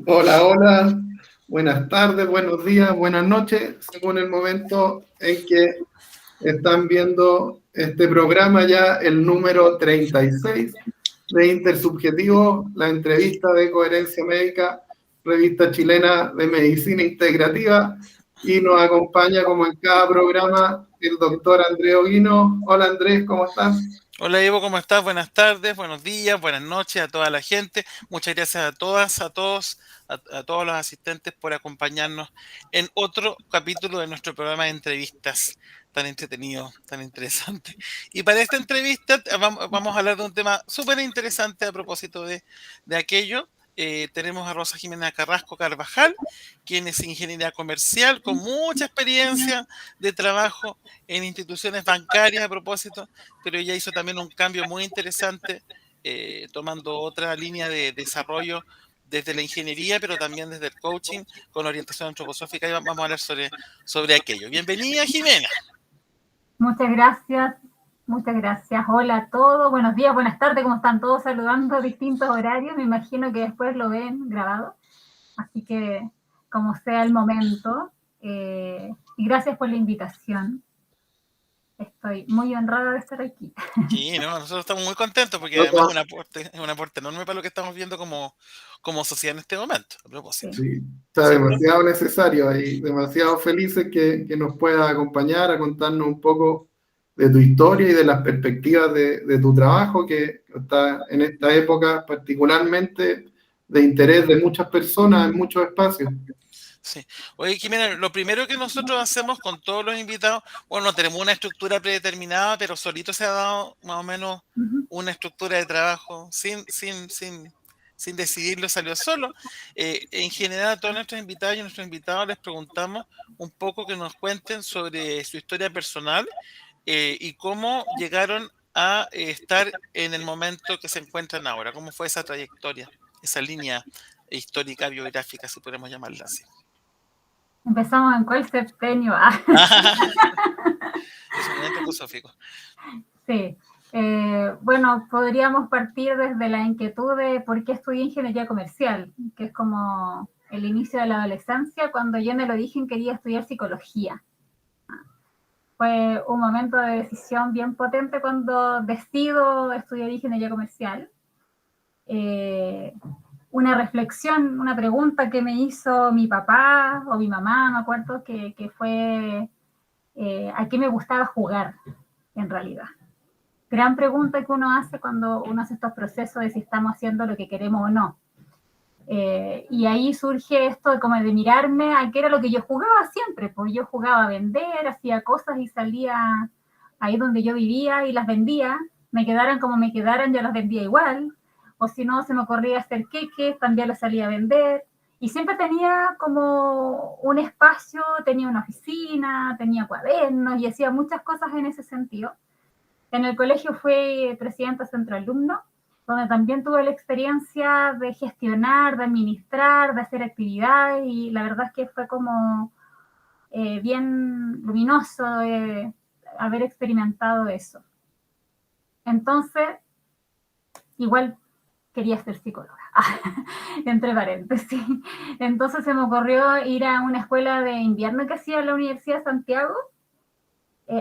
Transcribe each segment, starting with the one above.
Hola, hola, buenas tardes, buenos días, buenas noches, según el momento en que están viendo este programa, ya el número 36 de Intersubjetivo, la entrevista de Coherencia Médica, revista chilena de medicina integrativa, y nos acompaña como en cada programa el doctor Andrés Oguino. Hola Andrés, ¿cómo estás? Hola Evo, ¿cómo estás? Buenas tardes, buenos días, buenas noches a toda la gente. Muchas gracias a todas, a todos, a todos los asistentes por acompañarnos en otro capítulo de nuestro programa de entrevistas tan entretenido, tan interesante. Y para esta entrevista vamos a hablar de un tema súper interesante a propósito de aquello. Tenemos a Rosa Jimena Carrasco Carvajal, quien es ingeniera comercial con mucha experiencia de trabajo en instituciones bancarias a propósito, pero ella hizo también un cambio muy interesante, tomando otra línea de desarrollo desde la ingeniería, pero también desde el coaching, con orientación antroposófica, y vamos a hablar sobre aquello. Bienvenida, Jimena. Muchas gracias, muchas gracias. Hola a todos, buenos días, buenas tardes, ¿cómo están todos saludando a distintos horarios? Me imagino que después lo ven grabado, así que como sea el momento, y gracias por la invitación. Estoy muy honrada de estar aquí. Sí, no, nosotros estamos muy contentos porque No, además es un aporte enorme para lo que estamos viendo como sociedad en este momento, a propósito. sí, está ¿Cierto? demasiado necesario y demasiado felices que nos pueda acompañar a contarnos un poco de tu historia y de las perspectivas de tu trabajo, que está en esta época particularmente de interés de muchas personas en muchos espacios. Sí. Oye, Jimena, lo primero que nosotros hacemos con todos los invitados, bueno, no tenemos una estructura predeterminada, pero solito se ha dado más o menos Ujú. una estructura de trabajo sin decidirlo, salió solo. En general, a todos nuestros invitados y a nuestros invitados les preguntamos un poco que nos cuenten sobre su historia personal, y cómo llegaron a estar en el momento que se encuentran ahora, cómo fue esa trayectoria, esa línea histórica, biográfica, si podemos llamarla así. Empezamos en cuál septenio. Es muy antroposófico. Sí. Bueno, podríamos partir desde la inquietud de por qué estudié ingeniería comercial, que es como el inicio de la adolescencia, cuando yo en el origen quería estudiar psicología. Fue un momento de decisión bien potente cuando decido estudiar ingeniería comercial. Eh, una reflexión, una pregunta que me hizo mi papá o mi mamá, me acuerdo, que fue a qué me gustaba jugar, en realidad. Gran pregunta que uno hace cuando uno hace estos procesos de si estamos haciendo lo que queremos o no. Y ahí surge esto de como de mirarme a qué era lo que yo jugaba siempre, pues yo jugaba a vender, hacía cosas y salía ahí donde yo vivía y las vendía, me quedaran como me quedaran, yo las vendía igual, o si no, se me ocurría hacer queques, también las salía a vender, y siempre tenía como un espacio, tenía una oficina, tenía cuadernos y hacía muchas cosas en ese sentido. En el colegio fui presidenta centro alumno, donde también tuve la experiencia de gestionar, de administrar, de hacer actividades, y la verdad es que fue como bien luminoso haber experimentado eso. Entonces, igual quería ser psicóloga, entre paréntesis. Entonces se me ocurrió ir a una escuela de invierno que hacía la Universidad de Santiago,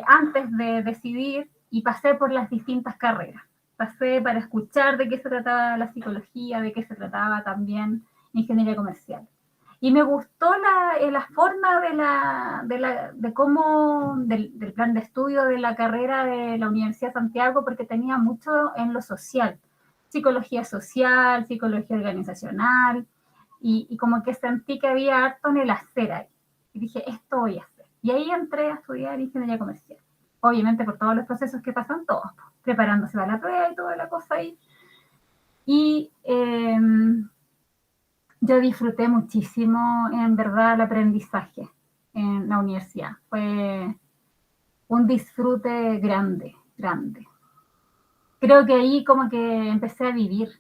antes de decidir, y pasé por las distintas carreras. Pasé para escuchar de qué se trataba la psicología, de qué se trataba también ingeniería comercial. Y me gustó la forma de cómo, del plan de estudio de la carrera de la Universidad de Santiago, porque tenía mucho en lo social, social, psicología organizacional, y como que sentí que había harto en el hacer ahí. Y dije, esto voy a hacer. Y ahí entré a estudiar ingeniería comercial. Obviamente por todos los procesos que pasan todos, preparándose para la prueba y toda la cosa ahí. Y yo disfruté muchísimo, en verdad, el aprendizaje en la universidad. Fue un disfrute grande, grande. Creo que ahí como que empecé a vivir.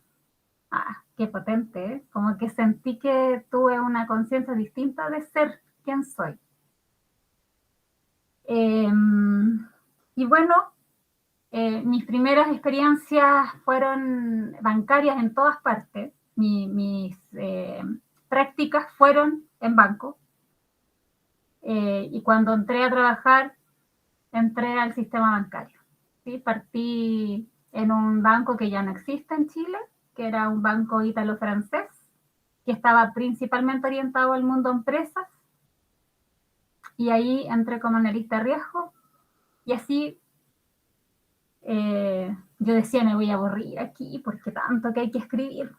Qué potente, ¿eh? Como que sentí que tuve una conciencia distinta de ser quien soy. Y bueno, mis primeras experiencias fueron bancarias en todas partes. Mis prácticas fueron en banco. Y cuando entré a trabajar, entré al sistema bancario. ¿Sí? Partí en un banco que ya no existe en Chile, que era un banco ítalo-francés, que estaba principalmente orientado al mundo empresas, y ahí entré como analista de riesgo, y así yo decía, me voy a aburrir aquí, porque tanto que hay que escribir.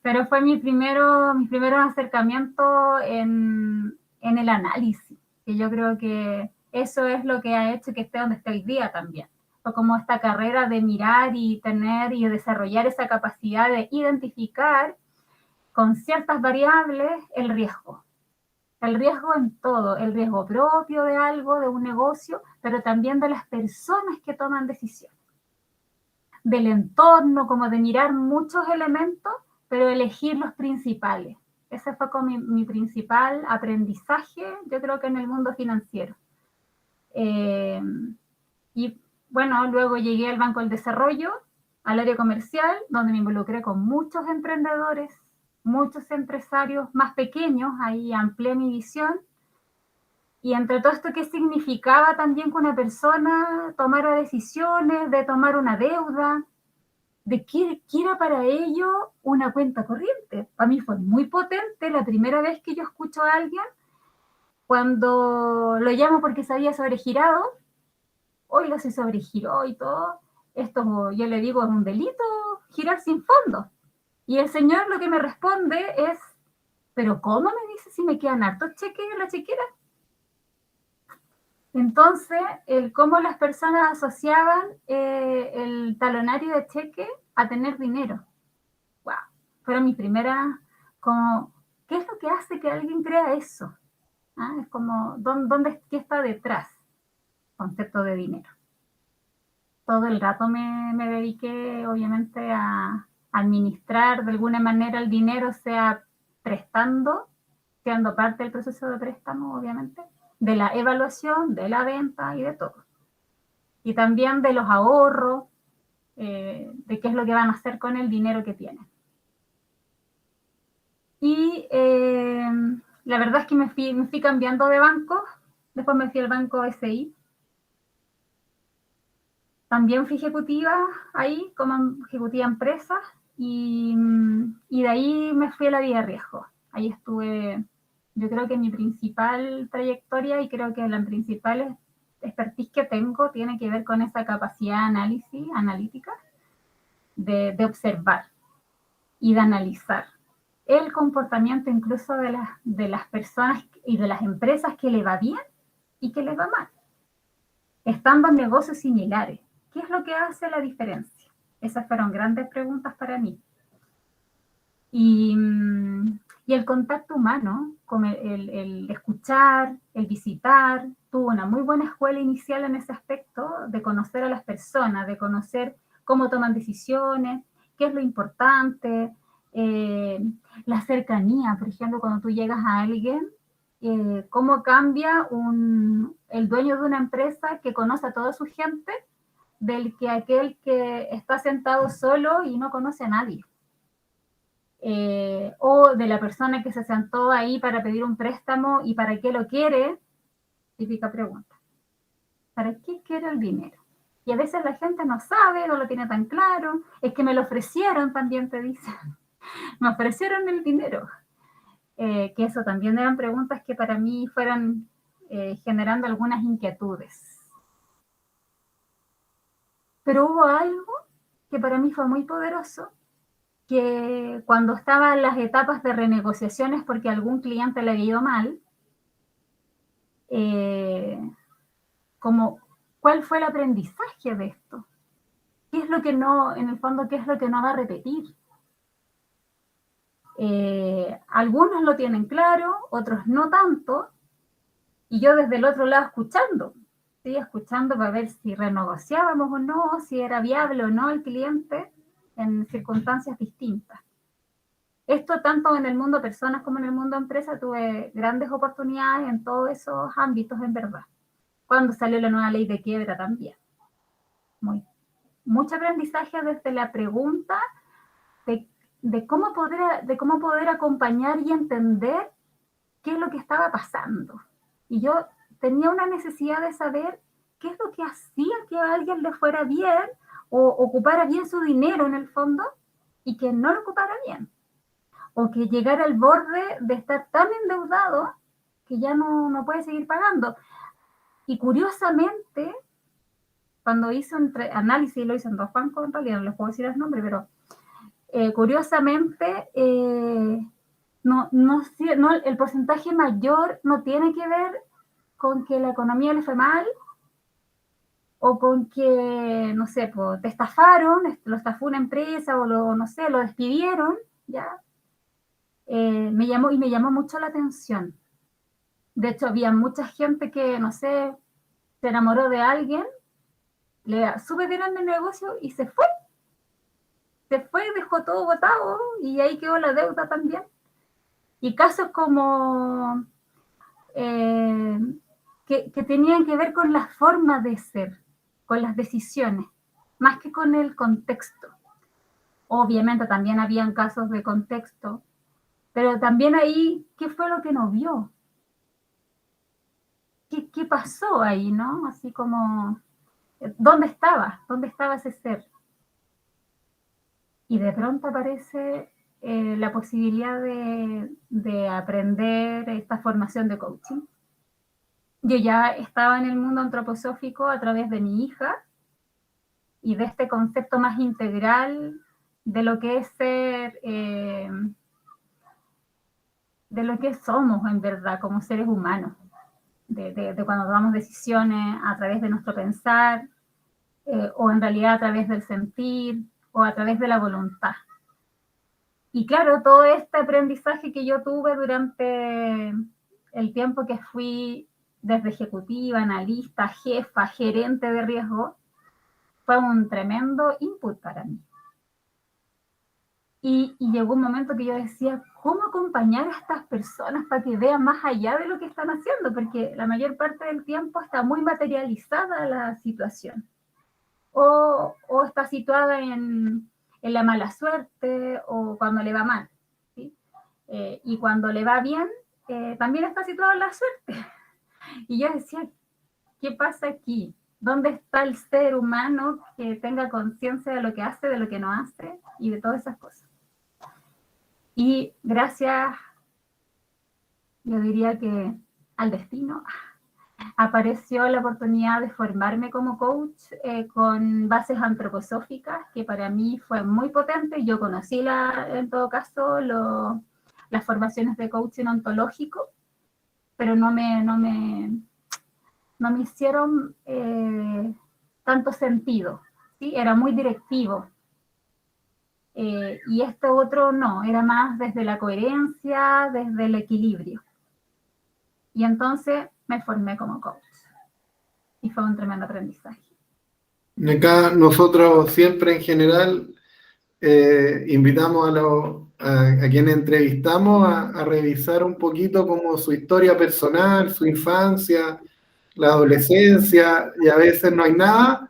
Pero fue mis primeros acercamientos en el análisis, que yo creo que eso es lo que ha hecho que esté donde esté hoy día también. Fue como esta carrera de mirar y tener y desarrollar esa capacidad de identificar con ciertas variables el riesgo. El riesgo en todo, el riesgo propio de algo, de un negocio, pero también de las personas que toman decisiones. Del entorno, como de mirar muchos elementos, pero elegir los principales. Ese fue como mi principal aprendizaje, yo creo que en el mundo financiero. Y bueno, luego llegué al Banco del Desarrollo, al área comercial, donde me involucré con muchos emprendedores, muchos empresarios más pequeños, ahí amplié mi visión. Y entre todo esto, ¿qué significaba también que una persona tomara decisiones de tomar una deuda? De qué era para ello una cuenta corriente. Para mí fue muy potente la primera vez que yo escucho a alguien cuando lo llamo porque se había sobregirado. Oiga, se sobregiró y todo. Esto, yo le digo, es un delito girar sin fondo. Y el señor lo que me responde es, ¿pero cómo me dice si me quedan hartos cheques en la chequera? Entonces, cómo las personas asociaban el talonario de cheque a tener dinero. Wow, fueron mis primeras, como, ¿qué es lo que hace que alguien crea eso? ¿Ah? Es como, ¿qué está detrás? Concepto de dinero. Todo el rato me dediqué, obviamente, a administrar de alguna manera el dinero, sea prestando, siendo parte del proceso de préstamo, obviamente, de la evaluación, de la venta y de todo. Y también de los ahorros, de qué es lo que van a hacer con el dinero que tienen. Y la verdad es que me fui cambiando de banco. Después me fui al banco SI. También fui ejecutiva ahí, como ejecutiva empresa. Y de ahí me fui a la vía de riesgo. Ahí estuve, yo creo que mi principal trayectoria y creo que la principal expertise que tengo tiene que ver con esa capacidad de análisis, analítica, de observar y de analizar el comportamiento incluso de las personas y de las empresas que le va bien y que le va mal, estando en negocios similares. ¿Qué es lo que hace la diferencia? Esas fueron grandes preguntas para mí. Y el contacto humano, como el escuchar, el visitar, tuvo una muy buena escuela inicial en ese aspecto, de conocer a las personas, de conocer cómo toman decisiones, qué es lo importante, la cercanía, por ejemplo, cuando tú llegas a alguien, cómo cambia el dueño de una empresa que conoce a toda su gente, del que aquel que está sentado solo y no conoce a nadie. O de la persona que se sentó ahí para pedir un préstamo y para qué lo quiere, típica pregunta. ¿Para qué quiere el dinero? Y a veces la gente no sabe, no lo tiene tan claro, es que me lo ofrecieron, también te dicen, me ofrecieron el dinero. Que eso también eran preguntas que para mí fueron generando algunas inquietudes. Pero hubo algo que para mí fue muy poderoso, que cuando estaba en las etapas de renegociaciones porque algún cliente le había ido mal, como, ¿cuál fue el aprendizaje de esto? ¿Qué es lo que no, en el fondo, qué es lo que no va a repetir? Algunos lo tienen claro, otros no tanto, y yo desde el otro lado escuchando, ¿sí? Escuchando para ver si renegociábamos o no, si era viable o no el cliente en circunstancias distintas. Esto tanto en el mundo personas como en el mundo empresa, tuve grandes oportunidades en todos esos ámbitos, en verdad. Cuando salió la nueva ley de quiebra también. mucho aprendizaje desde la pregunta de cómo poder acompañar y entender qué es lo que estaba pasando. Y yo tenía una necesidad de saber qué es lo que hacía que a alguien le fuera bien o ocupara bien su dinero en el fondo y que no lo ocupara bien. O que llegara al borde de estar tan endeudado que ya no puede seguir pagando. Y curiosamente, cuando hice un análisis, lo hice en 2 bancos, en realidad no les puedo decir el nombre, pero curiosamente, el porcentaje mayor no tiene que ver con que la economía le fue mal o con que, no sé, pues, te estafaron, lo estafó una empresa o lo despidieron, ¿ya? Me llamó mucho la atención. De hecho, había mucha gente que, no sé, se enamoró de alguien, le sube dinero el negocio y se fue, dejó todo botado y ahí quedó la deuda también. Y casos como que tenían que ver con la forma de ser, con las decisiones, más que con el contexto. Obviamente también habían casos de contexto, pero también ahí, ¿qué fue lo que no vio? ¿Qué pasó ahí, no? Así como, ¿dónde estaba? ¿Dónde estaba ese ser? Y de pronto aparece la posibilidad de aprender esta formación de coaching. Yo ya estaba en el mundo antroposófico a través de mi hija y de este concepto más integral de lo que es ser, de lo que somos en verdad como seres humanos, de cuando tomamos decisiones a través de nuestro pensar, o en realidad a través del sentir, o a través de la voluntad. Y claro, todo este aprendizaje que yo tuve durante el tiempo que fui desde ejecutiva, analista, jefa, gerente de riesgo, fue un tremendo input para mí. Y llegó un momento que yo decía, ¿cómo acompañar a estas personas para que vean más allá de lo que están haciendo? Porque la mayor parte del tiempo está muy materializada la situación. O está situada en la mala suerte o cuando le va mal, ¿sí? Y cuando le va bien, también está situada en la suerte. Y yo decía, ¿qué pasa aquí? ¿Dónde está el ser humano que tenga conciencia de lo que hace, de lo que no hace y de todas esas cosas? Y gracias, yo diría que al destino, apareció la oportunidad de formarme como coach con bases antroposóficas, que para mí fue muy potente. Yo conocí en todo caso las formaciones de coaching ontológico, pero no me hicieron tanto sentido, ¿sí? Era muy directivo. Y esto otro no, era más desde la coherencia, desde el equilibrio. Y entonces me formé como coach. Y fue un tremendo aprendizaje. Acá nosotros siempre en general invitamos a quienes entrevistamos a revisar un poquito como su historia personal, su infancia, la adolescencia, y a veces no hay nada,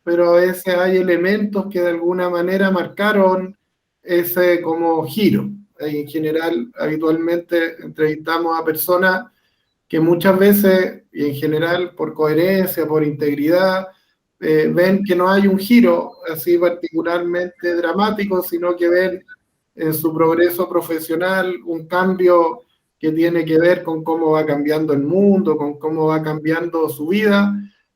pero a veces hay elementos que de alguna manera marcaron ese como giro. En general, habitualmente entrevistamos a personas que muchas veces, y en general por coherencia, por integridad, ven que no hay un giro así particularmente dramático, sino que ven en su progreso profesional un cambio que tiene que ver con cómo va cambiando el mundo, con cómo va cambiando su vida,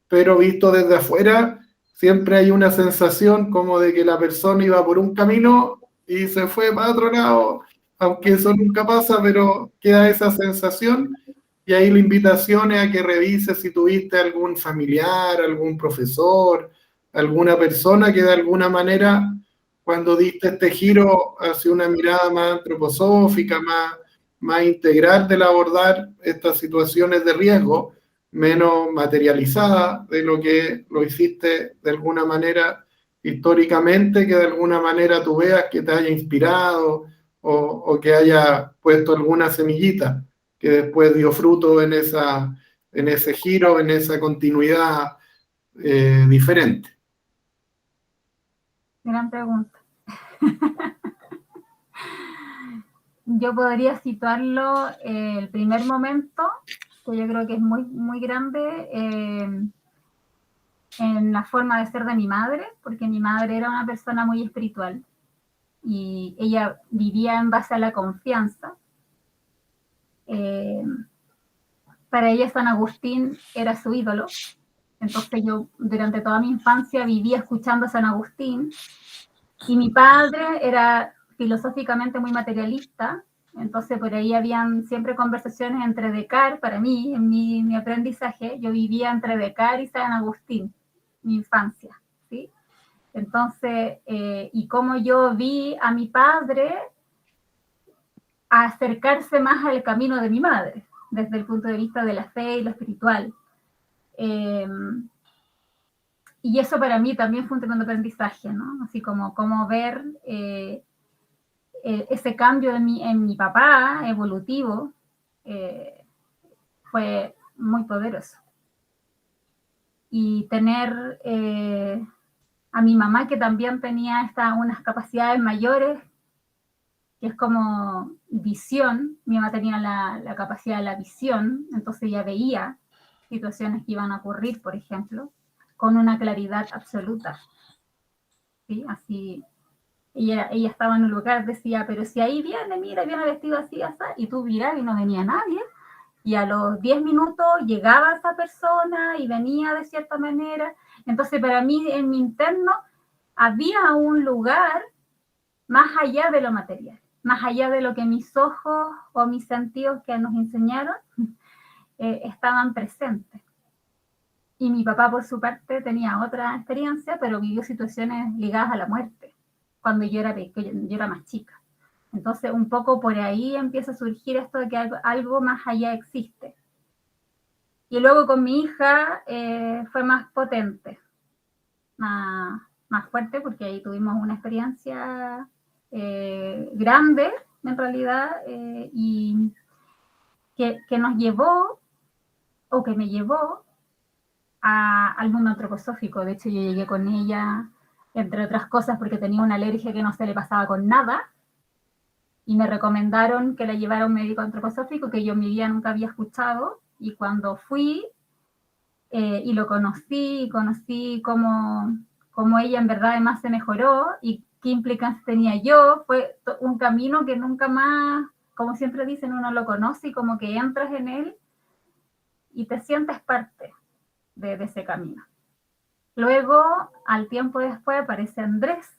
pero visto desde afuera, siempre hay una sensación como de que la persona iba por un camino y se fue para otro lado, aunque eso nunca pasa, pero queda esa sensación. Y ahí la invitación es a que revises si tuviste algún familiar, algún profesor, alguna persona que de alguna manera, cuando diste este giro hacia una mirada más antroposófica, más integral del abordar estas situaciones de riesgo, menos materializada de lo que lo hiciste de alguna manera históricamente, que de alguna manera tú veas que te haya inspirado o que haya puesto alguna semillita que después dio fruto en ese giro, en esa continuidad diferente. Gran pregunta. Yo podría situarlo el primer momento, que yo creo que es muy, muy grande, en la forma de ser de mi madre, porque mi madre era una persona muy espiritual y ella vivía en base a la confianza. Para ella San Agustín era su ídolo, entonces yo durante toda mi infancia vivía escuchando a San Agustín, y mi padre era filosóficamente muy materialista, entonces por ahí habían siempre conversaciones entre Descartes. Para mí, en mi aprendizaje, yo vivía entre Descartes y San Agustín, mi infancia, ¿sí? Entonces, y como yo vi a mi padre acercarse más al camino de mi madre, desde el punto de vista de la fe y lo espiritual. Y eso para mí también fue un tremendo aprendizaje, ¿no? Así como ver ese cambio en mi papá evolutivo, fue muy poderoso. Y tener a mi mamá, que también tenía unas capacidades mayores, que es como visión. Mi mamá tenía la capacidad de la visión, entonces ella veía situaciones que iban a ocurrir, por ejemplo, con una claridad absoluta, ¿sí? Así, ella estaba en un lugar, decía, pero si ahí viene, mira, viene vestido así, así, y tú miras y no venía nadie, y a los 10 minutos llegaba esa persona y venía de cierta manera. Entonces para mí, en mi interno, había un lugar más allá de lo material, más allá de lo que mis ojos o mis sentidos que nos enseñaron estaban presentes. Y mi papá, por su parte, tenía otra experiencia, pero vivió situaciones ligadas a la muerte cuando yo era más chica. Entonces, un poco por ahí empieza a surgir esto de que algo más allá existe. Y luego con mi hija fue más potente, más fuerte, porque ahí tuvimos una experiencia grande, en realidad, y que nos llevó, o que me llevó, al mundo antroposófico. De hecho, yo llegué con ella, entre otras cosas, porque tenía una alergia que no se le pasaba con nada, y me recomendaron que la llevara a un médico antroposófico que yo en mi vida nunca había escuchado, y cuando fui y lo conocí cómo ella en verdad además se mejoró y qué implicancias tenía yo, fue un camino que nunca más, como siempre dicen, uno lo conoce y como que entras en él y te sientes parte de ese camino. Luego, al tiempo después, aparece Andrés.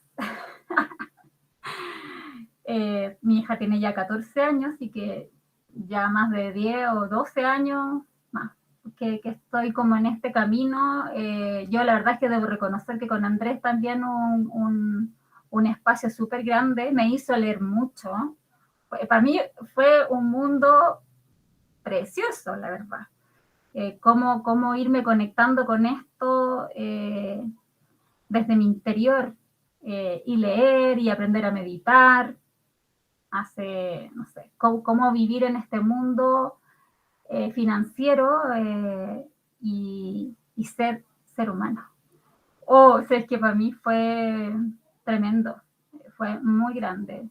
Mi hija tiene ya 14 años y que ya más de 10 o 12 años más que estoy como en este camino. Yo la verdad es que debo reconocer que con Andrés también un espacio súper grande, me hizo leer mucho. Para mí fue un mundo precioso, la verdad. Cómo irme conectando con esto desde mi interior, y leer y aprender a meditar, no sé, cómo vivir en este mundo financiero y ser humano. O sea, es que para mí fue tremendo, fue muy grande.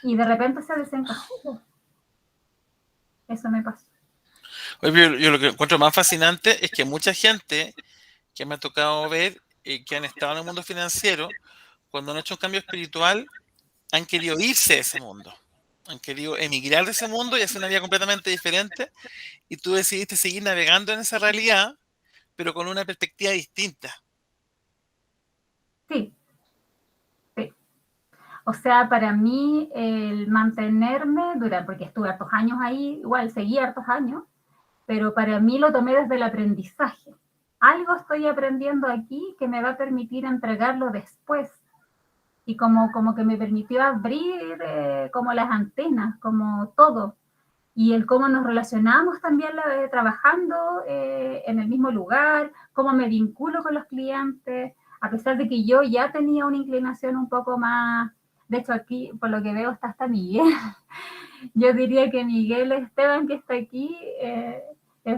Y de repente se desencajó. Eso me pasó. Oye, yo lo que encuentro más fascinante es que mucha gente que me ha tocado ver que han estado en el mundo financiero, cuando han hecho un cambio espiritual, han querido irse de ese mundo. Han querido emigrar de ese mundo y hacer una vida completamente diferente. Y tú decidiste seguir navegando en esa realidad, pero con una perspectiva distinta. Sí, sí. O sea, para mí el mantenerme porque estuve hartos años ahí, igual seguí hartos años, pero para mí lo tomé desde el aprendizaje. Algo estoy aprendiendo aquí que me va a permitir entregarlo después. Y como que me permitió abrir como las antenas, como todo. Y el cómo nos relacionamos también trabajando en el mismo lugar, cómo me vinculo con los clientes, a pesar de que yo ya tenía una inclinación un poco más. De hecho, aquí, por lo que veo, está hasta Miguel. Yo diría que Miguel Esteban, que está aquí,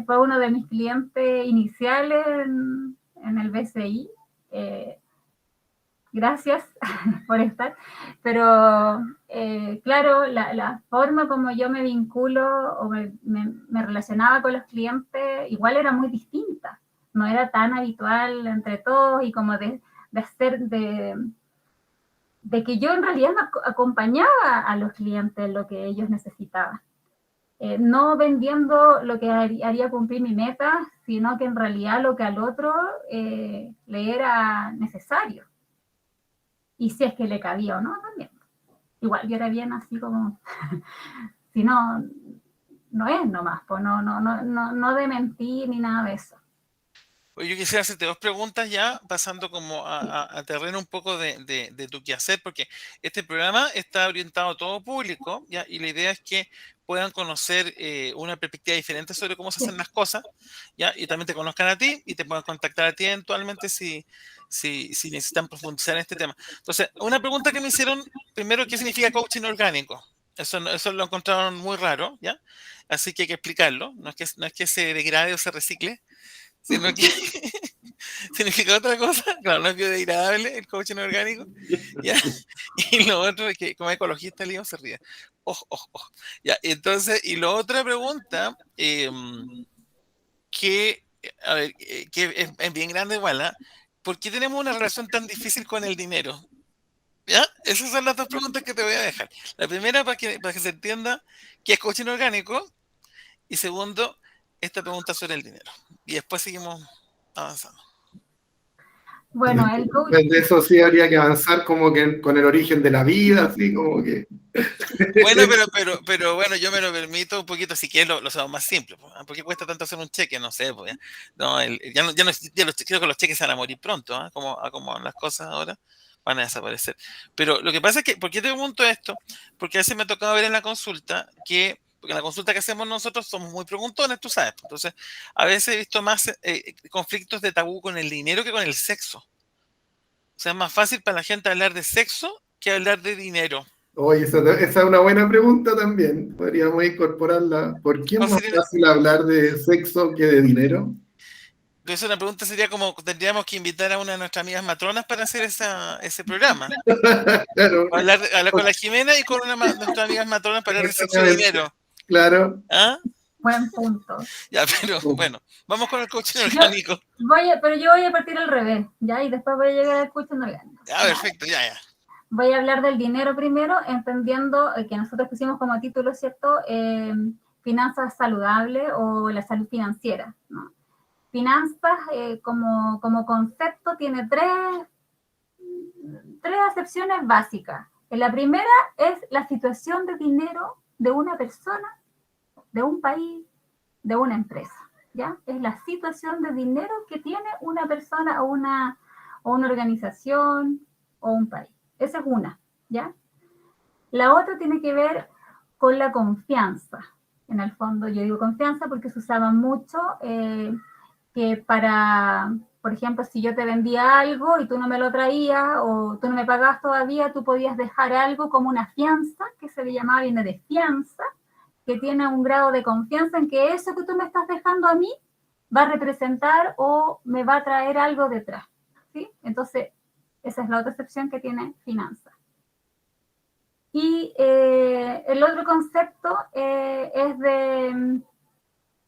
fue uno de mis clientes iniciales en el BCI. gracias por estar, pero claro, la forma como yo me vinculo o me relacionaba con los clientes igual era muy distinta, no era tan habitual entre todos y como de que yo en realidad me acompañaba a los clientes en lo que ellos necesitaban. No vendiendo lo que haría cumplir mi meta, sino que en realidad lo que al otro le era necesario. Y si es que le cabía o no, también. Igual yo era bien así como, si no, no es nomás, pues no de mentir ni nada de eso. Yo quisiera hacerte dos preguntas ya, pasando como a terreno un poco de tu quehacer, porque este programa está orientado a todo público, ¿ya? Y la idea es que puedan conocer una perspectiva diferente sobre cómo se hacen las cosas, ¿ya? Y también te conozcan a ti y te puedan contactar a ti eventualmente si necesitan profundizar en este tema. Entonces, una pregunta que me hicieron, primero, ¿qué significa coaching orgánico? Eso lo encontraron muy raro, ¿ya? Así que hay que explicarlo, no es que se degrade o se recicle, sino que significa otra cosa. Claro, no es biodegradable el coaching orgánico, ¿ya? Y lo otro es que como ecologista el Leo se ríe. Ojo, ojo, ojo. Ya, entonces, y la otra pregunta, que, a ver, que es bien grande igual, ¿ah? ¿Por qué tenemos una relación tan difícil con el dinero? ¿Ya? Esas son las dos preguntas que te voy a dejar. La primera, para que se entienda qué es coaching orgánico, y segundo, esta pregunta sobre el dinero. Y después seguimos avanzando. Bueno, el coach... Después de eso sí habría que avanzar como que con el origen de la vida, así como que... Bueno, pero bueno, yo me lo permito un poquito, si quieres lo hacemos más simple. ¿Por qué cuesta tanto hacer un cheque? No sé, pues, ya. No, creo que los cheques se van a morir pronto, ¿ah? Como las cosas ahora van a desaparecer. Pero lo que pasa es que, ¿por qué te pregunto esto? Porque a veces me ha tocado ver en la consulta porque en la consulta que hacemos nosotros somos muy preguntones, tú sabes. Entonces, a veces he visto más conflictos de tabú con el dinero que con el sexo. O sea, es más fácil para la gente hablar de sexo que hablar de dinero. Oye, esa es una buena pregunta también. Podríamos incorporarla. ¿Por qué es ¿Cuál más sería? fácil hablar de sexo que de dinero? Entonces una pregunta sería como, tendríamos que invitar a una de nuestras amigas matronas para hacer ese programa. Claro, Hablar con la Jimena y con una de nuestras amigas matronas para hablar de sexo y dinero. claro. ¿Ah? Buen punto. Ya, pero bueno, vamos con el coaching orgánico. Pero yo voy a partir al revés, ¿ya? Y después voy a llegar al coaching orgánico. Ya, perfecto, ya. Voy a hablar del dinero primero, entendiendo que nosotros pusimos como título, ¿cierto? Finanzas saludables o la salud financiera, ¿no? Finanzas como concepto tiene tres acepciones básicas. La primera es la situación de dinero de una persona, de un país, de una empresa, ¿ya? Es la situación de dinero que tiene una persona o una organización o un país. Esa es una, ¿ya? La otra tiene que ver con la confianza. En el fondo yo digo confianza porque se usaba mucho que para, por ejemplo, si yo te vendía algo y tú no me lo traías o tú no me pagabas todavía, tú podías dejar algo como una fianza, que se le llamaba, viene de fianza, que tiene un grado de confianza en que eso que tú me estás dejando a mí va a representar o me va a traer algo detrás, ¿sí? Entonces, esa es la otra excepción que tiene finanzas. Y el otro concepto es de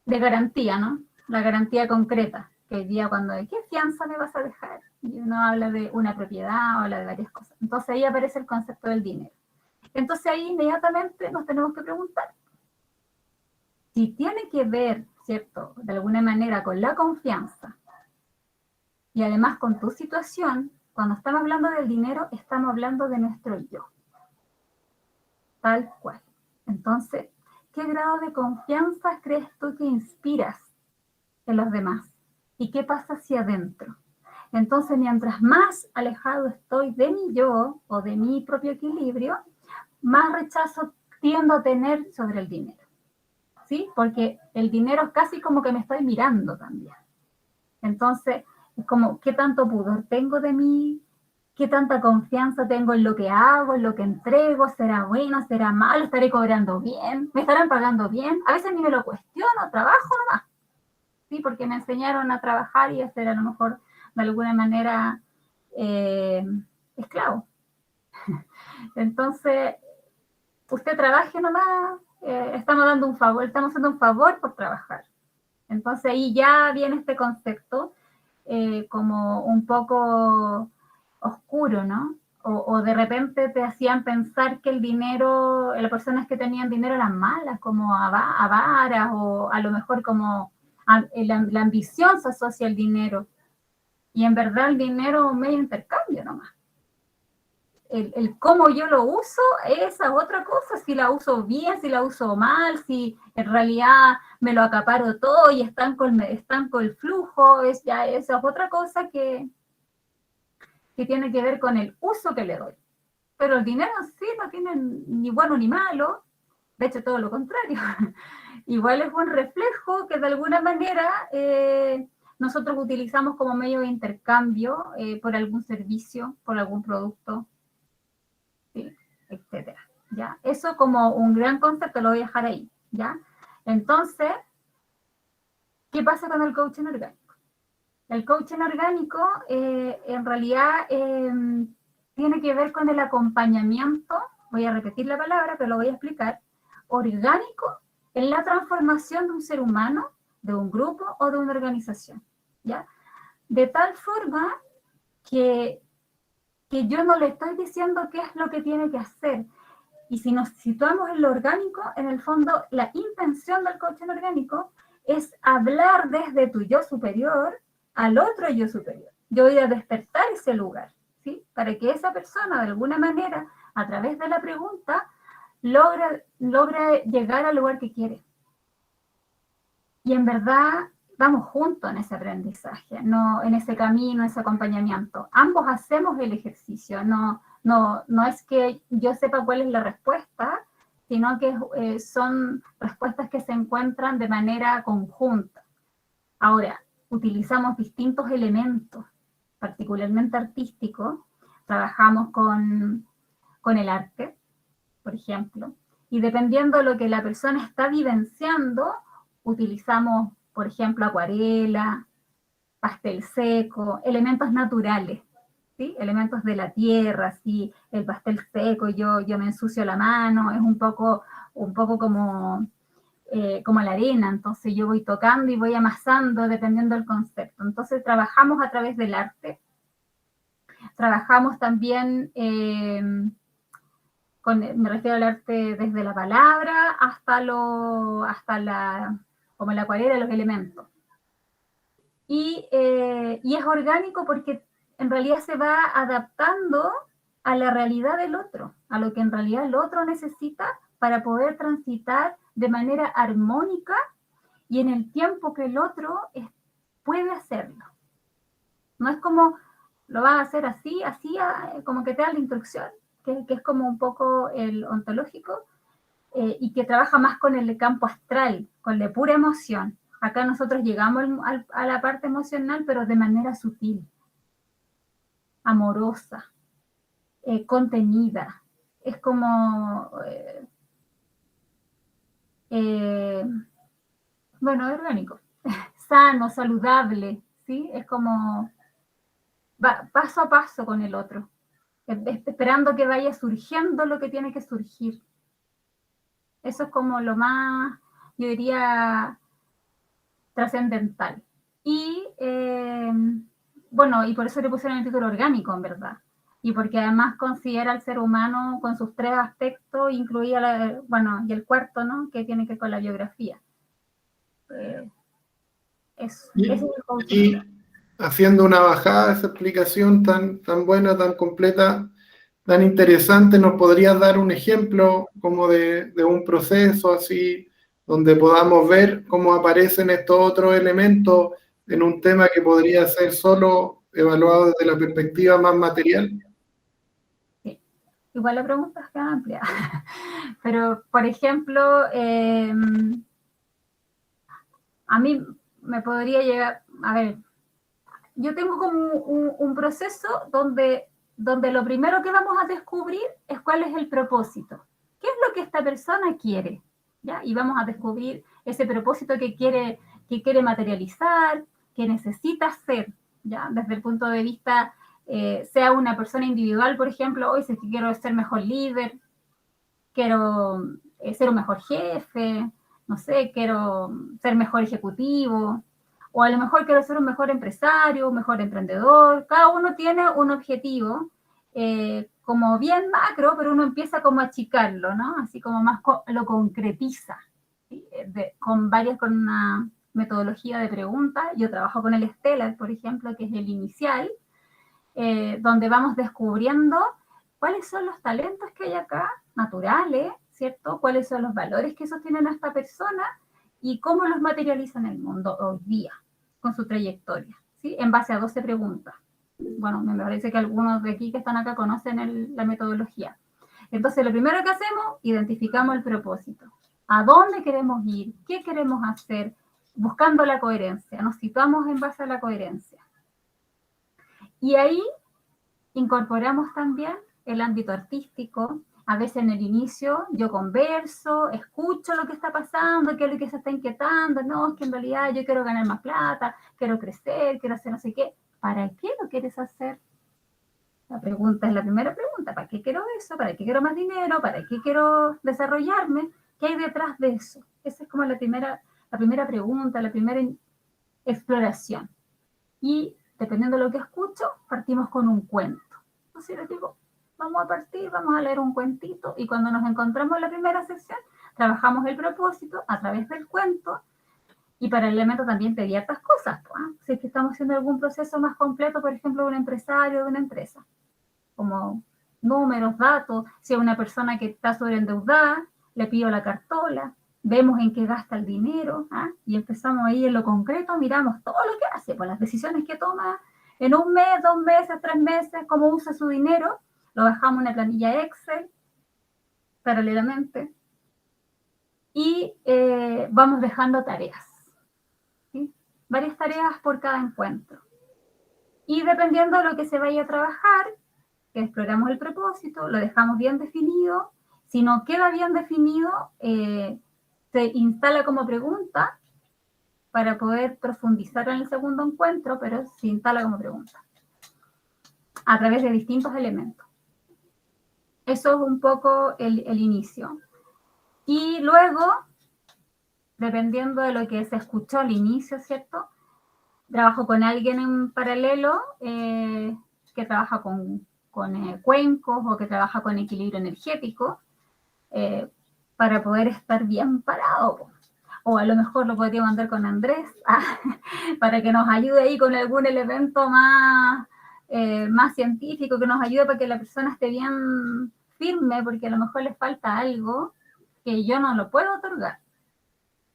garantía, ¿no? La garantía concreta, que hoy día cuando ¿qué fianza me vas a dejar? Y uno habla de una propiedad, habla de varias cosas. Entonces ahí aparece el concepto del dinero. Entonces ahí inmediatamente nos tenemos que preguntar, si tiene que ver, ¿cierto?, de alguna manera con la confianza y además con tu situación, cuando estamos hablando del dinero, estamos hablando de nuestro yo. Tal cual. Entonces, ¿qué grado de confianza crees tú que inspiras en los demás? ¿Y qué pasa hacia adentro? Entonces, mientras más alejado estoy de mi yo o de mi propio equilibrio, más rechazo tiendo a tener sobre el dinero. ¿Sí? Porque el dinero es casi como que me estoy mirando también. Entonces, es como, ¿qué tanto pudor tengo de mí? ¿Qué tanta confianza tengo en lo que hago, en lo que entrego? ¿Será bueno? ¿Será malo? ¿Estaré cobrando bien? ¿Me estarán pagando bien? A veces ni me lo cuestiono, trabajo nomás. ¿Sí? Porque me enseñaron a trabajar y a ser a lo mejor de alguna manera esclavo. Entonces, usted trabaje nomás, estamos dando un favor, estamos haciendo un favor por trabajar. Entonces ahí ya viene este concepto como un poco oscuro, ¿no? O de repente te hacían pensar que el dinero, las personas que tenían dinero eran malas, como avaras, o a lo mejor como la ambición se asocia al dinero. Y en verdad el dinero es un medio de intercambio nomás. El cómo yo lo uso, esa es otra cosa, si la uso bien, si la uso mal, si en realidad me lo acaparo todo y estanco el flujo, esa es otra cosa que tiene que ver con el uso que le doy. Pero el dinero en sí no tiene ni bueno ni malo, de hecho todo lo contrario. Igual es un reflejo que de alguna manera nosotros utilizamos como medio de intercambio por algún servicio, por algún producto, ¿sí? Etcétera. ¿Ya? Eso como un gran concepto lo voy a dejar ahí. ¿Ya? Entonces, ¿qué pasa con el coaching orgánico? El coaching orgánico en realidad tiene que ver con el acompañamiento, voy a repetir la palabra, pero lo voy a explicar, orgánico en la transformación de un ser humano, de un grupo o de una organización, ¿ya? De tal forma que yo no le estoy diciendo qué es lo que tiene que hacer. Y si nos situamos en lo orgánico, en el fondo, la intención del coaching orgánico es hablar desde tu yo superior al otro yo superior. Yo voy a despertar ese lugar, ¿sí? Para que esa persona, de alguna manera, a través de la pregunta, logre llegar al lugar que quiere. Y en verdad, vamos juntos en ese aprendizaje, no en ese camino, ese acompañamiento. Ambos hacemos el ejercicio, no es que yo sepa cuál es la respuesta, sino que son respuestas que se encuentran de manera conjunta. Ahora, utilizamos distintos elementos, particularmente artísticos. Trabajamos con el arte, por ejemplo, y dependiendo de lo que la persona está vivenciando, utilizamos, por ejemplo, acuarela, pastel seco, elementos naturales, ¿sí? Elementos de la tierra, ¿sí? El pastel seco, yo me ensucio la mano, es un poco como la arena, entonces yo voy tocando y voy amasando dependiendo del concepto. Entonces trabajamos a través del arte, trabajamos también, me refiero al arte desde la palabra hasta como la acuarela, los elementos. Y es orgánico porque en realidad se va adaptando a la realidad del otro, a lo que en realidad el otro necesita para poder transitar de manera armónica y en el tiempo que el otro puede hacerlo. No es como lo vas a hacer así, como que te da la instrucción, que es como un poco el ontológico, y que trabaja más con el campo astral, con la pura emoción. Acá nosotros llegamos a la parte emocional, pero de manera sutil, amorosa, contenida. Es como, orgánico, sano, saludable, ¿sí? Es como paso a paso con el otro, esperando que vaya surgiendo lo que tiene que surgir. Eso es como lo más, yo diría, trascendental. Y y por eso le pusieron el título orgánico, en verdad. Y porque además considera al ser humano con sus 3 aspectos, incluía y el cuarto, ¿no? Que tiene que ver con la biografía. Y haciendo una bajada, esa explicación tan buena, tan completa, tan interesante, ¿nos podrías dar un ejemplo como de un proceso así, donde podamos ver cómo aparecen estos otros elementos en un tema que podría ser solo evaluado desde la perspectiva más material? Sí. Igual la pregunta es amplia, pero por ejemplo, a mí me podría llegar, a ver, yo tengo como un proceso donde lo primero que vamos a descubrir es cuál es el propósito. ¿Qué es lo que esta persona quiere? ¿Ya? Y vamos a descubrir ese propósito que quiere materializar, que necesita hacer, ¿ya? Desde el punto de vista sea una persona individual, por ejemplo, hoy si quiero ser mejor líder, quiero ser un mejor jefe, no sé, quiero ser mejor ejecutivo, o a lo mejor quiero ser un mejor empresario, un mejor emprendedor. Cada uno tiene un objetivo como bien macro, pero uno empieza como a achicarlo, ¿no? Así como más lo concretiza, ¿sí? Con una metodología de preguntas. Yo trabajo con el Stellar, por ejemplo, que es el inicial, donde vamos descubriendo cuáles son los talentos que hay acá, naturales, ¿cierto? Cuáles son los valores que sostienen a esta persona y cómo los materializa en el mundo hoy día, con su trayectoria, ¿sí? En base a 12 preguntas. Bueno, me parece que algunos de aquí que están acá conocen la metodología. Entonces, lo primero que hacemos, identificamos el propósito. ¿A dónde queremos ir? ¿Qué queremos hacer? Buscando la coherencia. Nos situamos en base a la coherencia. Y ahí incorporamos también el ámbito artístico. A veces en el inicio yo converso, escucho lo que está pasando, qué es lo que se está inquietando. No, es que en realidad yo quiero ganar más plata, quiero crecer, quiero hacer no sé qué. ¿Para qué lo quieres hacer? La pregunta es la primera pregunta. ¿Para qué quiero eso? ¿Para qué quiero más dinero? ¿Para qué quiero desarrollarme? ¿Qué hay detrás de eso? Esa es como la primera pregunta, la primera exploración. Y dependiendo de lo que escucho, partimos con un cuento. Entonces les digo, vamos a partir, vamos a leer un cuentito, y cuando nos encontramos en la primera sección, trabajamos el propósito a través del cuento, y paralelamente también pedí otras cosas, ¿no? Si es que estamos haciendo algún proceso más completo, por ejemplo, de un empresario, de una empresa, como números, datos. Si es una persona que está sobreendeudada, le pido la cartola, vemos en qué gasta el dinero, ¿ah? Y empezamos ahí en lo concreto, miramos todo lo que hace, pues las decisiones que toma en un mes, 2 meses, 3 meses, cómo usa su dinero, lo bajamos en una planilla Excel, paralelamente, y vamos dejando tareas, ¿sí? Varias tareas por cada encuentro. Y dependiendo de lo que se vaya a trabajar, que exploramos el propósito, lo dejamos bien definido. Si no queda bien definido, se instala como pregunta para poder profundizar en el segundo encuentro, pero se instala como pregunta a través de distintos elementos. Eso es un poco el inicio. Y luego, dependiendo de lo que se escuchó al inicio, ¿cierto? Trabajo con alguien en paralelo que trabaja con cuencos o que trabaja con equilibrio energético para poder estar bien parado. O a lo mejor lo podría mandar con Andrés para que nos ayude ahí con algún elemento más científico, que nos ayude para que la persona esté bien firme, porque a lo mejor le falta algo que yo no lo puedo otorgar,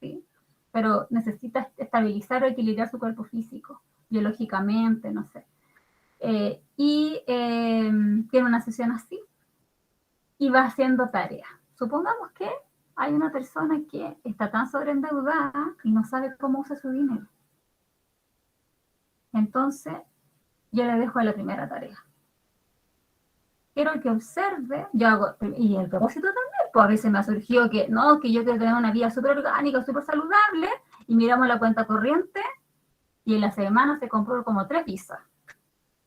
¿sí? Pero necesita estabilizar o equilibrar su cuerpo físico, biológicamente, no sé. Tiene una sesión así y va haciendo tareas. Supongamos que hay una persona que está tan sobreendeudada y no sabe cómo usa su dinero. Entonces, yo le dejo la primera tarea. Quiero que observe, yo hago, y el propósito también, pues a veces me ha surgido que no, que yo quiero tener una vida súper orgánica, súper saludable, y miramos la cuenta corriente, y en la semana se compró como 3 pizzas.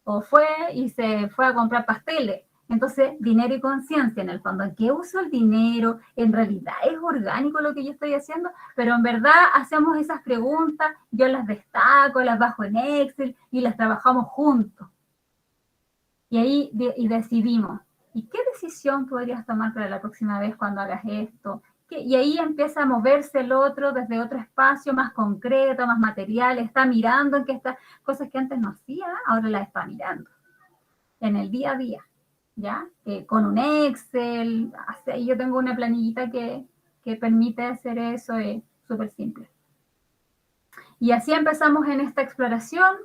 O fue y se fue a comprar pasteles. Entonces, dinero y conciencia, en el fondo, ¿en qué uso el dinero? ¿En realidad es orgánico lo que yo estoy haciendo? Pero en verdad hacemos esas preguntas, yo las destaco, las bajo en Excel y las trabajamos juntos. Y ahí decidimos, ¿y qué decisión podrías tomar para la próxima vez cuando hagas esto? Y ahí empieza a moverse el otro desde otro espacio más concreto, más material, está mirando en que estas cosas que antes no hacía, ahora las está mirando en el día a día, ¿ya? Con un Excel, así, yo tengo una planillita que permite hacer eso, es súper simple. Y así empezamos en esta exploración.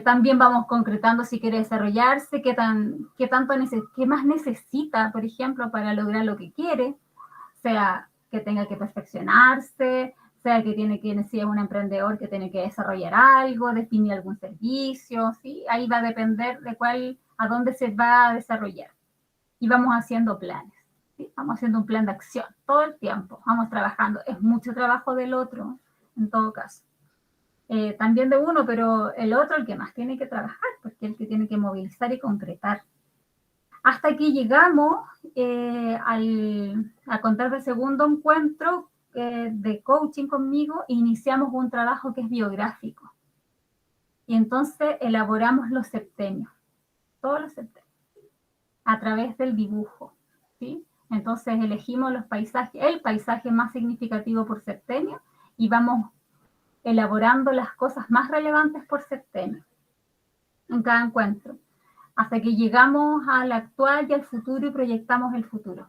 También vamos concretando si quiere desarrollarse, qué más necesita, por ejemplo, para lograr lo que quiere, sea que tenga que perfeccionarse, sea que si es un emprendedor que tiene que desarrollar algo, definir algún servicio, ¿sí? Ahí va a depender de a dónde se va a desarrollar. Y vamos haciendo planes, ¿sí? Vamos haciendo un plan de acción todo el tiempo, vamos trabajando, es mucho trabajo del otro, en todo caso. también de uno, pero el otro el que más tiene que trabajar, porque el que tiene que movilizar y concretar. Hasta que llegamos a contar del segundo encuentro de coaching conmigo, e iniciamos un trabajo que es biográfico. Y entonces elaboramos los septenios, todos los septenios, a través del dibujo, ¿sí? Entonces elegimos los paisajes, el paisaje más significativo por septenio, y vamos elaborando las cosas más relevantes por septenio en cada encuentro, hasta que llegamos al actual y al futuro y proyectamos el futuro.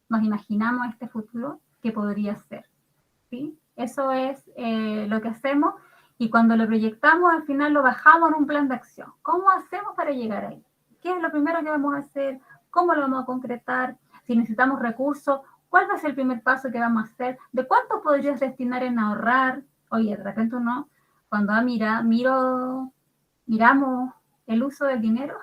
Nos imaginamos este futuro que podría ser, ¿sí? Eso es lo que hacemos, y cuando lo proyectamos, al final lo bajamos en un plan de acción. ¿Cómo hacemos para llegar ahí? ¿Qué es lo primero que vamos a hacer? ¿Cómo lo vamos a concretar? Si necesitamos recursos, ¿cuál va a ser el primer paso que vamos a hacer? ¿De cuánto podrías destinar en ahorrar? Oye, de repente uno, cuando miramos el uso del dinero,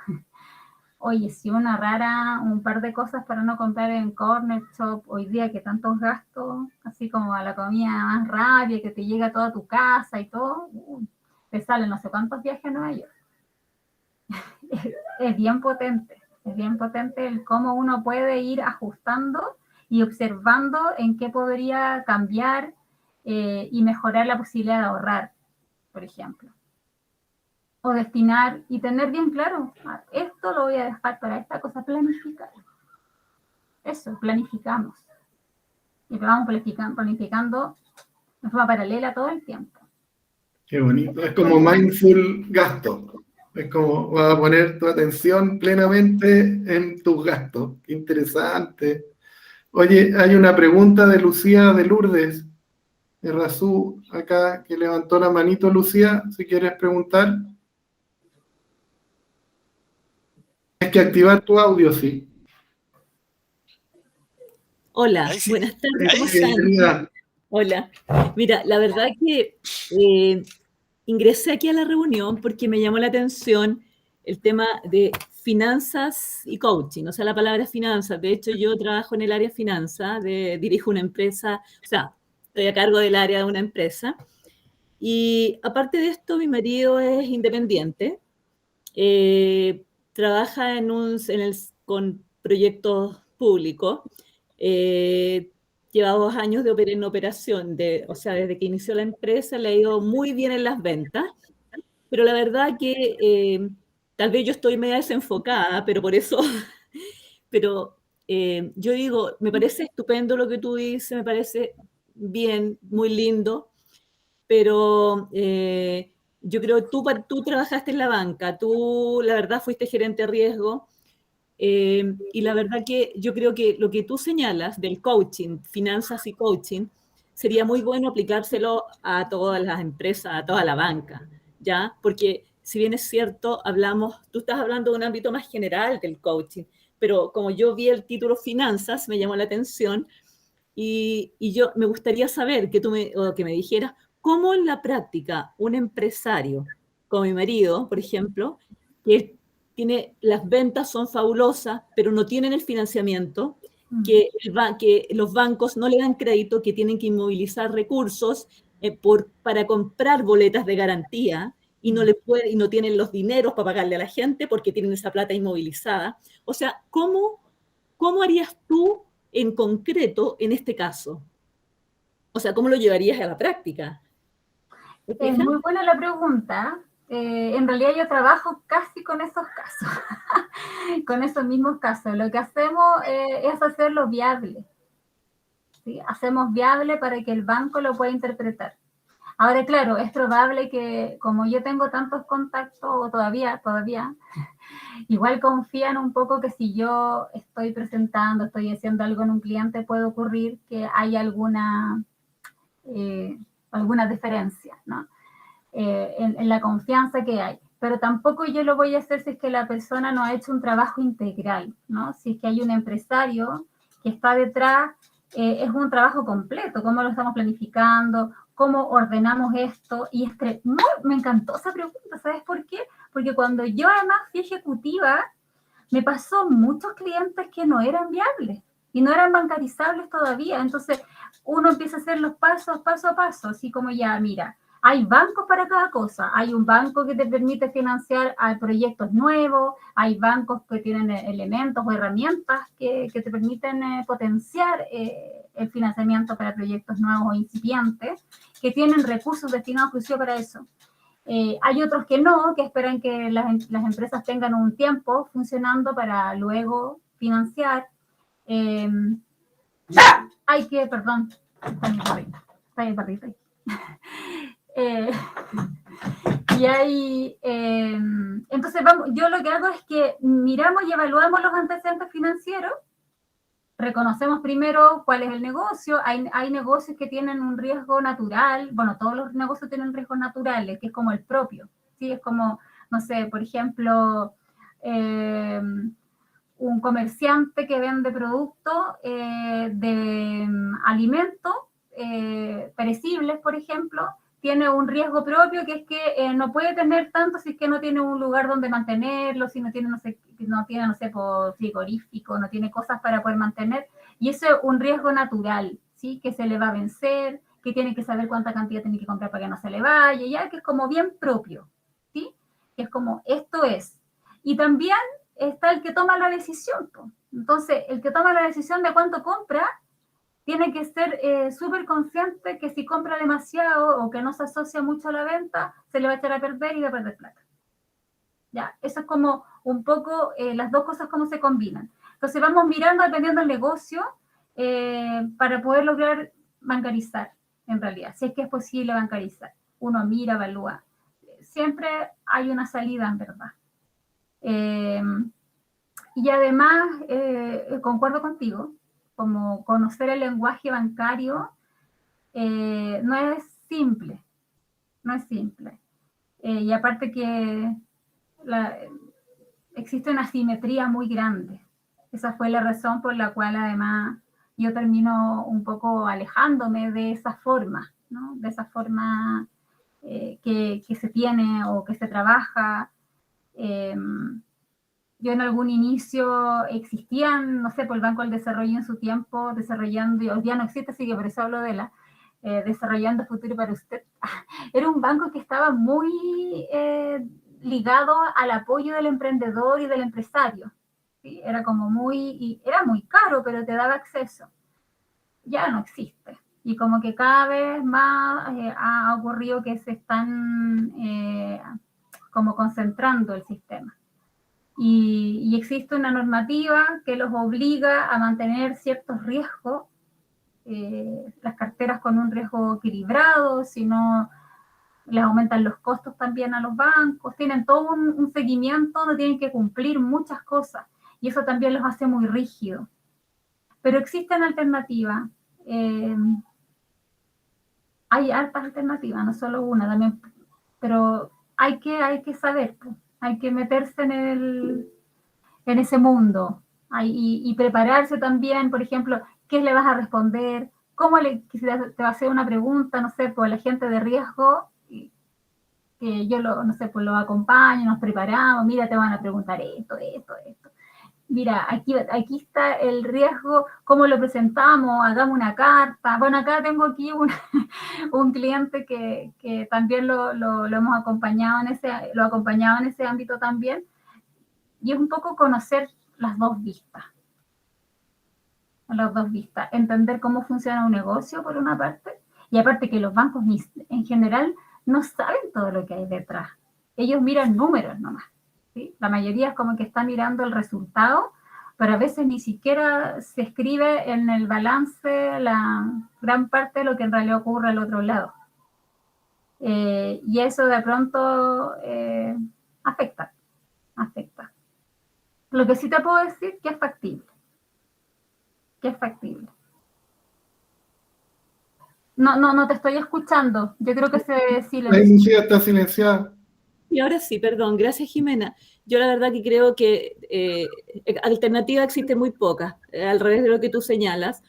oye, si uno ahorrara un par de cosas para no comprar en Corner Shop hoy día, que tantos gastos, así como a la comida más rápida, que te llega a toda tu casa y todo, te salen no sé cuántos viajes a Nueva York. Es bien potente el cómo uno puede ir ajustando y observando en qué podría cambiar y mejorar la posibilidad de ahorrar, por ejemplo. O destinar y tener bien claro, esto lo voy a dejar para esta cosa, planificar. Eso, planificamos. Y lo vamos planificando de forma paralela todo el tiempo. Qué bonito. Es como mindful gasto. Es como vas a poner tu atención plenamente en tus gastos. Qué interesante. Oye, hay una pregunta de Lucía de Lourdes, de Razú, acá, que levantó la manito. Lucía, si quieres preguntar. Tienes que activar tu audio, sí. Hola, Ahí sí. buenas tardes, ¿cómo Sí, están? bienvenida. Hola, mira, la verdad que ingresé aquí a la reunión porque me llamó la atención el tema de finanzas y coaching, o sea, la palabra finanzas. De hecho, yo trabajo en el área finanzas, dirijo una empresa, o sea, estoy a cargo del área de una empresa. Y aparte de esto, mi marido es independiente, trabaja con proyectos públicos. Lleva 2 años en operación, o sea, desde que inició la empresa le ha ido muy bien en las ventas, pero la verdad que tal vez yo estoy media desenfocada, pero por eso, pero yo digo, me parece estupendo lo que tú dices, me parece bien, muy lindo, pero yo creo que tú trabajaste en la banca, tú la verdad fuiste gerente de riesgo, y la verdad que yo creo que lo que tú señalas del coaching, finanzas y coaching, sería muy bueno aplicárselo a todas las empresas, a toda la banca, ¿ya? Porque si bien es cierto, tú estás hablando de un ámbito más general del coaching, pero como yo vi el título finanzas, me llamó la atención y yo me gustaría saber que me dijeras cómo en la práctica un empresario, como mi marido, por ejemplo, que las ventas son fabulosas, pero no tienen el financiamiento, que los bancos no le dan crédito, que tienen que inmovilizar recursos para comprar boletas de garantía y no tienen los dineros para pagarle a la gente porque tienen esa plata inmovilizada. O sea, ¿cómo harías tú en concreto en este caso? O sea, ¿cómo lo llevarías a la práctica? Es muy buena la pregunta. En realidad yo trabajo casi con esos casos, con esos mismos casos. Lo que hacemos es hacerlo viable, ¿sí? Hacemos viable para que el banco lo pueda interpretar. Ahora, claro, es probable que como yo tengo tantos contactos, todavía, igual confían un poco que si yo estoy presentando, estoy haciendo algo en un cliente, puede ocurrir que haya alguna diferencia, ¿no? En la confianza que hay. Pero tampoco yo lo voy a hacer si es que la persona no ha hecho un trabajo integral, ¿no? Si es que hay un empresario que está detrás, es un trabajo completo, cómo lo estamos planificando, cómo ordenamos esto. Y me encantó esa pregunta, ¿sabes por qué? Porque cuando yo además fui ejecutiva, me pasó muchos clientes que no eran viables y no eran bancarizables todavía. Entonces, uno empieza a hacer los pasos, paso a paso, así como ya, mira, hay bancos para cada cosa. Hay un banco que te permite financiar a proyectos nuevos, hay bancos que tienen elementos o herramientas que te permiten potenciar el financiamiento para proyectos nuevos o incipientes, que tienen recursos destinados exclusivos para eso. Hay otros que no, que esperan que las empresas tengan un tiempo funcionando para luego financiar. Hay que, perdón, está mi perrito ahí. Y hay, entonces yo lo que hago es que miramos y evaluamos los antecedentes financieros, reconocemos primero cuál es el negocio. Hay negocios que tienen un riesgo natural, bueno, todos los negocios tienen riesgos naturales, que es como el propio, ¿sí? Es como, no sé, por ejemplo, un comerciante que vende productos de alimentos perecibles, por ejemplo, tiene un riesgo propio, que es que no puede tener tanto si es que no tiene un lugar donde mantenerlo, si no tiene, no sé, por frigorífico, no tiene cosas para poder mantener, y eso es un riesgo natural, ¿sí? Que se le va a vencer, que tiene que saber cuánta cantidad tiene que comprar para que no se le vaya, ya que es como bien propio, ¿sí? Que es como, esto es. Y también está el que toma la decisión, ¿no? Entonces, el que toma la decisión de cuánto compra, tiene que ser súper consciente que si compra demasiado o que no se asocia mucho a la venta, se le va a echar a perder y va a perder plata. Ya, eso es como un poco las dos cosas cómo se combinan. Entonces vamos mirando, dependiendo del negocio, para poder lograr bancarizar, en realidad, si es que es posible bancarizar. Uno mira, evalúa. Siempre hay una salida, en verdad. Y además, concuerdo contigo, como conocer el lenguaje bancario no es simple, no es simple. Y aparte que existe una asimetría muy grande. Esa fue la razón por la cual además yo termino un poco alejándome de esa forma, ¿no? De esa forma que se tiene o que se trabaja. Yo en algún inicio existían, no sé, por el Banco del Desarrollo en su tiempo, desarrollando, y hoy día no existe, así que por eso hablo de Desarrollando Futuro para Usted. Era un banco que estaba muy ligado al apoyo del emprendedor y del empresario. ¿Sí? Era como era muy caro, pero te daba acceso. Ya no existe. Y como que cada vez más ha ocurrido que se están como concentrando el sistema. Y existe una normativa que los obliga a mantener ciertos riesgos, las carteras con un riesgo equilibrado, si no les aumentan los costos también a los bancos, tienen todo un seguimiento donde tienen que cumplir muchas cosas, y eso también los hace muy rígidos. Pero existen alternativas, hay hartas alternativas, no solo una, también, pero hay que saber, pues. Hay que meterse en ese mundo y prepararse también, por ejemplo, qué le vas a responder, cómo si te va a hacer una pregunta, no sé, por la gente de riesgo, que yo no sé, pues lo acompaño, nos preparamos, mira, te van a preguntar esto. Mira, aquí está el riesgo, cómo lo presentamos, hagamos una carta. Bueno, acá tengo aquí un cliente que también lo hemos acompañado lo acompañado en ese ámbito también, y es un poco conocer las dos vistas, entender cómo funciona un negocio por una parte, y aparte que los bancos en general no saben todo lo que hay detrás, ellos miran números nomás. ¿Sí? La mayoría es como que está mirando el resultado, pero a veces ni siquiera se escribe en el balance la gran parte de lo que en realidad ocurre al otro lado. Y eso de pronto afecta. Lo que sí te puedo decir que es factible. No te estoy escuchando. Yo creo que se silenció. Lucía está silenciada. Y ahora sí, perdón, gracias Jimena. Yo la verdad que creo que alternativa existe muy poca, al revés de lo que tú señalas.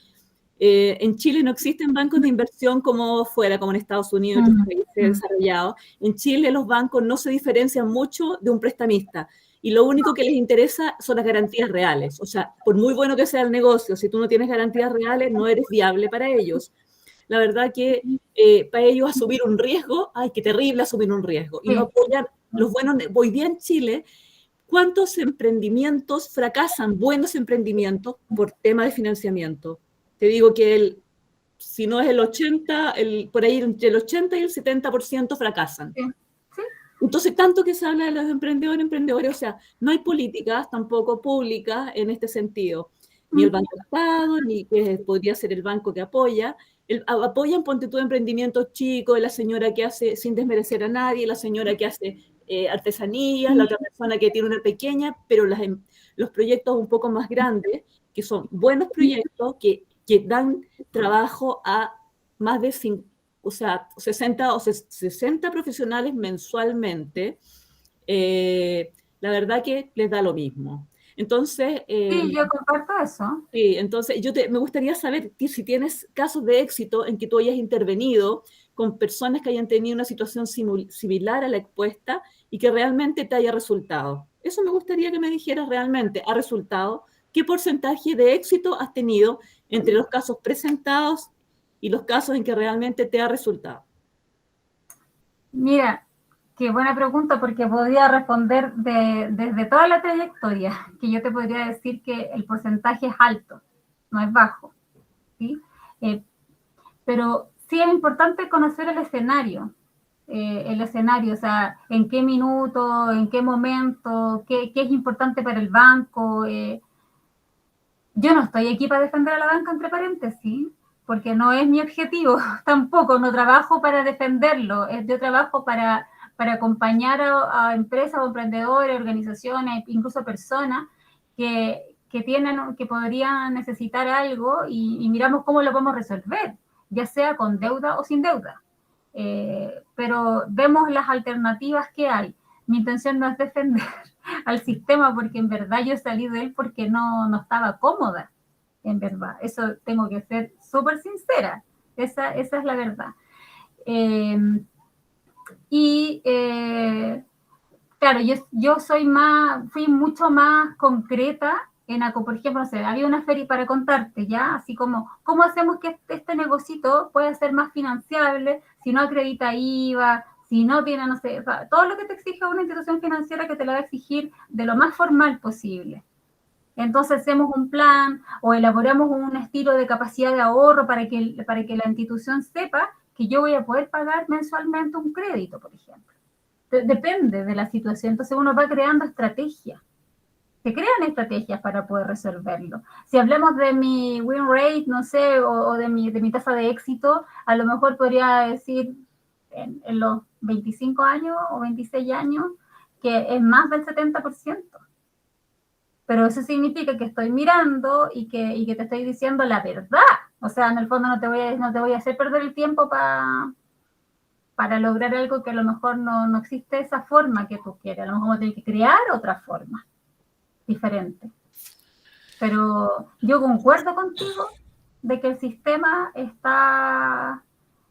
En Chile no existen bancos de inversión como fuera, como en Estados Unidos y otros países desarrollados. En Chile los bancos no se diferencian mucho de un prestamista y lo único que les interesa son las garantías reales. O sea, por muy bueno que sea el negocio, si tú no tienes garantías reales, no eres viable para ellos. la verdad que para ellos asumir un riesgo, ¡ay, qué terrible asumir un riesgo! Y no apoyan los buenos. Hoy día en Chile, ¿cuántos emprendimientos fracasan, buenos emprendimientos, por tema de financiamiento? Te digo que si no es el 80, por ahí entre el 80 y el 70% fracasan. Sí. Sí. Entonces, tanto que se habla de los emprendedores, o sea, no hay políticas tampoco públicas en este sentido. Ni el Banco Estado, ni que podría ser el banco que apoya. Apoyan, ponte tú, emprendimientos chicos, la señora que hace, sin desmerecer a nadie, la señora que hace artesanías, la otra persona que tiene una pequeña, pero los proyectos un poco más grandes, que son buenos proyectos, que dan trabajo a más de 60 profesionales mensualmente, la verdad que les da lo mismo. Entonces, sí, yo comparto eso. Sí, entonces me gustaría saber si tienes casos de éxito en que tú hayas intervenido con personas que hayan tenido una situación similar a la expuesta y que realmente te haya resultado. Eso me gustaría que me dijeras realmente, ¿ha resultado? ¿Qué porcentaje de éxito has tenido entre los casos presentados y los casos en que realmente te ha resultado? Mira, qué buena pregunta, porque podría responder desde toda la trayectoria, que yo te podría decir que el porcentaje es alto, no es bajo, ¿sí? Pero sí es importante conocer el escenario, o sea, en qué minuto, en qué momento, qué es importante para el banco. Yo no estoy aquí para defender a la banca, entre paréntesis, porque no es mi objetivo tampoco, no trabajo para defenderlo, yo trabajo para acompañar a empresas o emprendedores, organizaciones, incluso personas que podrían necesitar algo y miramos cómo lo podemos resolver, ya sea con deuda o sin deuda. Pero vemos las alternativas que hay. Mi intención no es defender al sistema, porque en verdad yo salí de él porque no estaba cómoda, en verdad. Eso tengo que ser súper sincera. Esa es la verdad. Claro, yo fui mucho más concreta por ejemplo, no sé, había una feria para contarte, ¿ya? Así como, ¿cómo hacemos que este negocito pueda ser más financiable si no acredita IVA, si no tiene, no sé, o sea, todo lo que te exige una institución financiera, que te la va a exigir de lo más formal posible? Entonces hacemos un plan o elaboramos un estilo de capacidad de ahorro para que la institución sepa que yo voy a poder pagar mensualmente un crédito, por ejemplo. Depende de la situación. Entonces uno va creando estrategias. Se crean estrategias para poder resolverlo. Si hablamos de mi win rate, no sé, o de mi tasa de éxito, a lo mejor podría decir en los 25 años o 26 años que es más del 70%. Pero eso significa que estoy mirando y que te estoy diciendo la verdad. O sea, en el fondo no te voy a hacer perder el tiempo para lograr algo que a lo mejor no existe esa forma que tú quieres. A lo mejor vamos a tener que crear otra forma diferente. Pero yo concuerdo contigo de que el sistema está,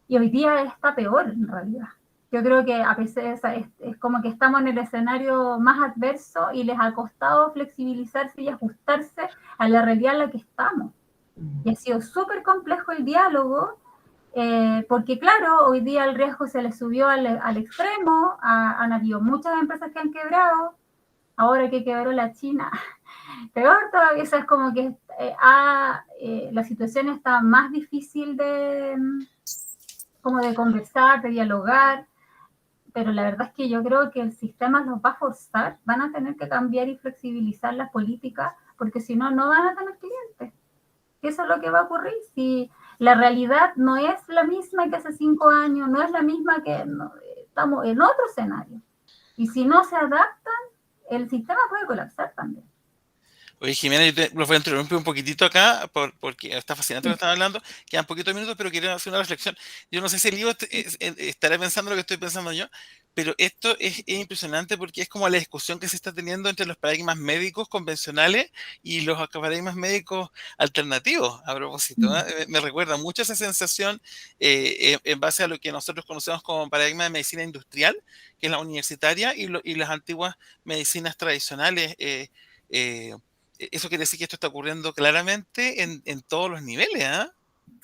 y hoy día está peor en realidad. Yo creo que a veces es como que estamos en el escenario más adverso y les ha costado flexibilizarse y ajustarse a la realidad en la que estamos. Y ha sido súper complejo el diálogo, porque claro, hoy día el riesgo se le subió al extremo, han habido muchas empresas que han quebrado, ahora que quebró la China, peor todavía. O sea, es como que la situación está más difícil de conversar, de dialogar, pero la verdad es que yo creo que el sistema los va a forzar, van a tener que cambiar y flexibilizar las políticas, porque si no, no van a tener clientes. Eso es lo que va a ocurrir. Si la realidad no es la misma que hace 5 años, no es la misma estamos en otro escenario. Y si no se adaptan, el sistema puede colapsar también. Oye, Jimena, yo los voy a interrumpir un poquitito acá, porque está fascinante lo que están hablando. Quedan poquitos minutos, pero quiero hacer una reflexión. Yo no sé si el libro estará pensando lo que estoy pensando yo, pero esto es impresionante, porque es como la discusión que se está teniendo entre los paradigmas médicos convencionales y los paradigmas médicos alternativos, a propósito. Me recuerda mucho esa sensación en base a lo que nosotros conocemos como paradigma de medicina industrial, que es la universitaria, y las antiguas medicinas tradicionales. Eso quiere decir que esto está ocurriendo claramente en todos los niveles, ¿eh?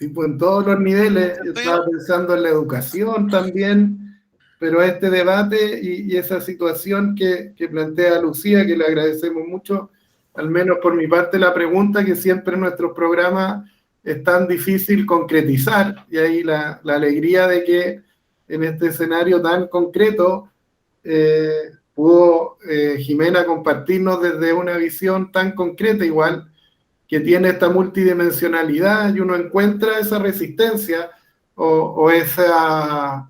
tipo en todos los niveles. Yo estaba pensando en la educación también, pero este debate y esa situación que plantea Lucía, que le agradecemos mucho, al menos por mi parte la pregunta, que siempre en nuestros programas es tan difícil concretizar, y ahí la alegría de que en este escenario tan concreto pudo Jimena compartirnos desde una visión tan concreta igual, que tiene esta multidimensionalidad, y uno encuentra esa resistencia o esa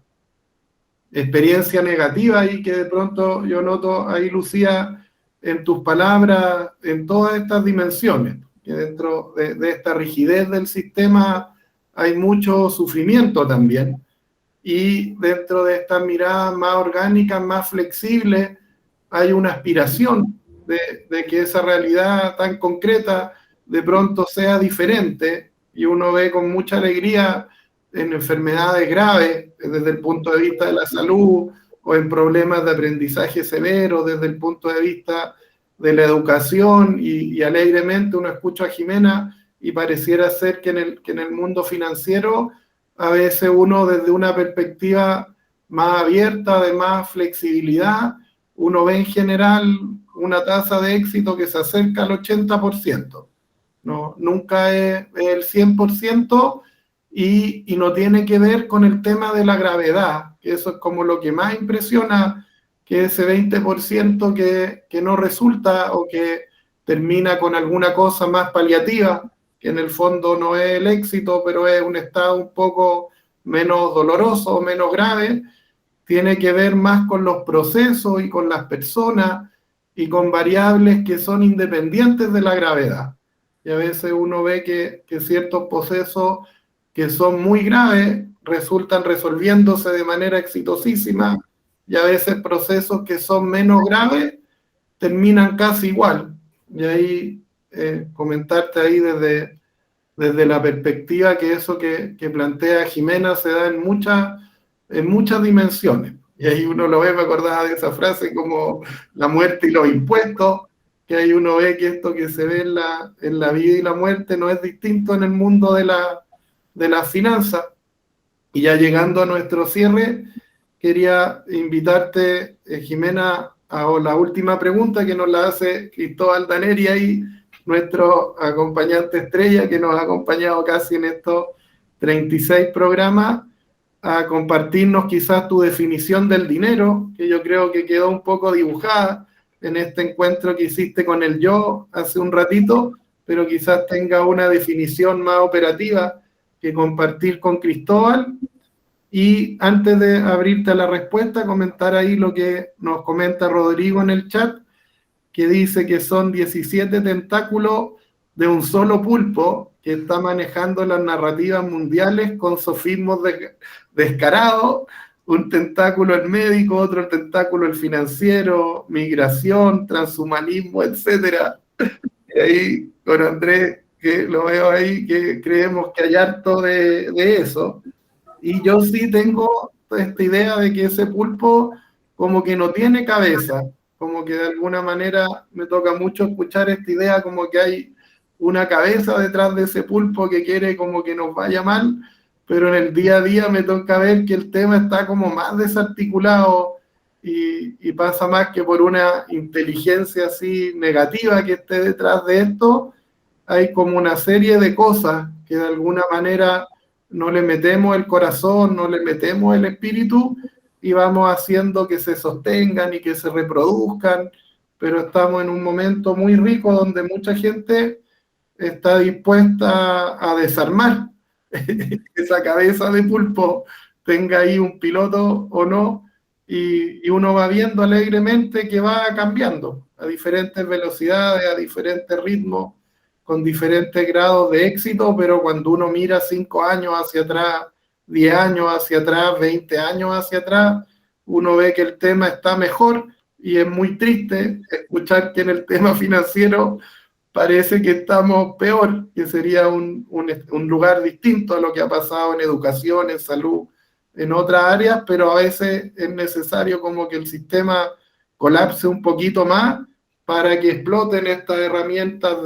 experiencia negativa ahí que de pronto yo noto ahí, Lucía, en tus palabras, en todas estas dimensiones, que dentro de esta rigidez del sistema hay mucho sufrimiento también, y dentro de estas miradas más orgánicas, más flexibles, hay una aspiración de que esa realidad tan concreta de pronto sea diferente, y uno ve con mucha alegría en enfermedades graves desde el punto de vista de la salud, o en problemas de aprendizaje severo desde el punto de vista de la educación, y alegremente uno escucha a Jimena y pareciera ser que en el mundo financiero a veces uno desde una perspectiva más abierta, de más flexibilidad, uno ve en general una tasa de éxito que se acerca al 80%. No, nunca es el 100%, y no tiene que ver con el tema de la gravedad, que eso es como lo que más impresiona, que ese 20% que no resulta o que termina con alguna cosa más paliativa, que en el fondo no es el éxito, pero es un estado un poco menos doloroso, menos grave, tiene que ver más con los procesos y con las personas y con variables que son independientes de la gravedad. Y a veces uno ve que ciertos procesos que son muy graves resultan resolviéndose de manera exitosísima, y a veces procesos que son menos graves terminan casi igual. Y ahí comentarte ahí desde la perspectiva que eso que plantea Jimena se da en muchas dimensiones. Y ahí uno lo ve, me acordaba de esa frase como la muerte y los impuestos, que ahí uno ve que esto que se ve en la vida y la muerte no es distinto en el mundo de la finanza. Y ya llegando a nuestro cierre, quería invitarte, Jimena, a la última pregunta que nos la hace Cristóbal Daneri, ahí, nuestro acompañante estrella, que nos ha acompañado casi en estos 36 programas, a compartirnos quizás tu definición del dinero, que yo creo que quedó un poco dibujada en este encuentro que hiciste con el yo hace un ratito, pero quizás tenga una definición más operativa que compartir con Cristóbal. Y antes de abrirte a la respuesta, comentar ahí lo que nos comenta Rodrigo en el chat, que dice que son 17 tentáculos de un solo pulpo que está manejando las narrativas mundiales con sofismos descarados, un tentáculo el médico, otro el tentáculo el financiero, migración, transhumanismo, etc. Y ahí con Andrés, que lo veo ahí, que creemos que hay harto de eso. Y yo sí tengo esta idea de que ese pulpo como que no tiene cabeza, como que de alguna manera me toca mucho escuchar esta idea como que hay una cabeza detrás de ese pulpo que quiere como que nos vaya mal, pero en el día a día me toca ver que el tema está como más desarticulado, y pasa más que por una inteligencia así negativa que esté detrás de esto. Hay como una serie de cosas que de alguna manera no le metemos el corazón, no le metemos el espíritu, y vamos haciendo que se sostengan y que se reproduzcan, pero estamos en un momento muy rico donde mucha gente está dispuesta a desarmar esa cabeza de pulpo, tenga ahí un piloto o no, y uno va viendo alegremente que va cambiando a diferentes velocidades, a diferentes ritmos, con diferentes grados de éxito, pero cuando uno mira 5 años hacia atrás, 10 años hacia atrás, 20 años hacia atrás, uno ve que el tema está mejor, y es muy triste escuchar que en el tema financiero parece que estamos peor, que sería un lugar distinto a lo que ha pasado en educación, en salud, en otras áreas, pero a veces es necesario como que el sistema colapse un poquito más para que exploten estas herramientas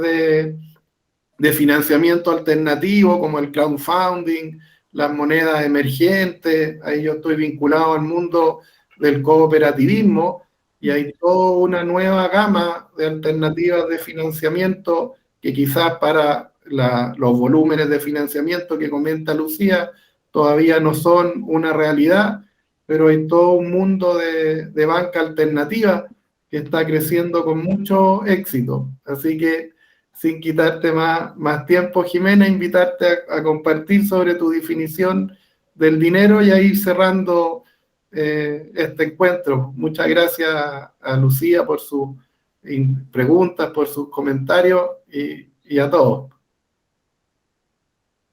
de financiamiento alternativo como el crowdfunding, las monedas emergentes. Ahí yo estoy vinculado al mundo del cooperativismo y hay toda una nueva gama de alternativas de financiamiento que quizás para los volúmenes de financiamiento que comenta Lucía todavía no son una realidad, pero hay todo un mundo de banca alternativa que está creciendo con mucho éxito. Así que, sin quitarte más tiempo, Jimena, invitarte a compartir sobre tu definición del dinero y a ir cerrando este encuentro. Muchas gracias a Lucía por sus preguntas, por sus comentarios y a todos.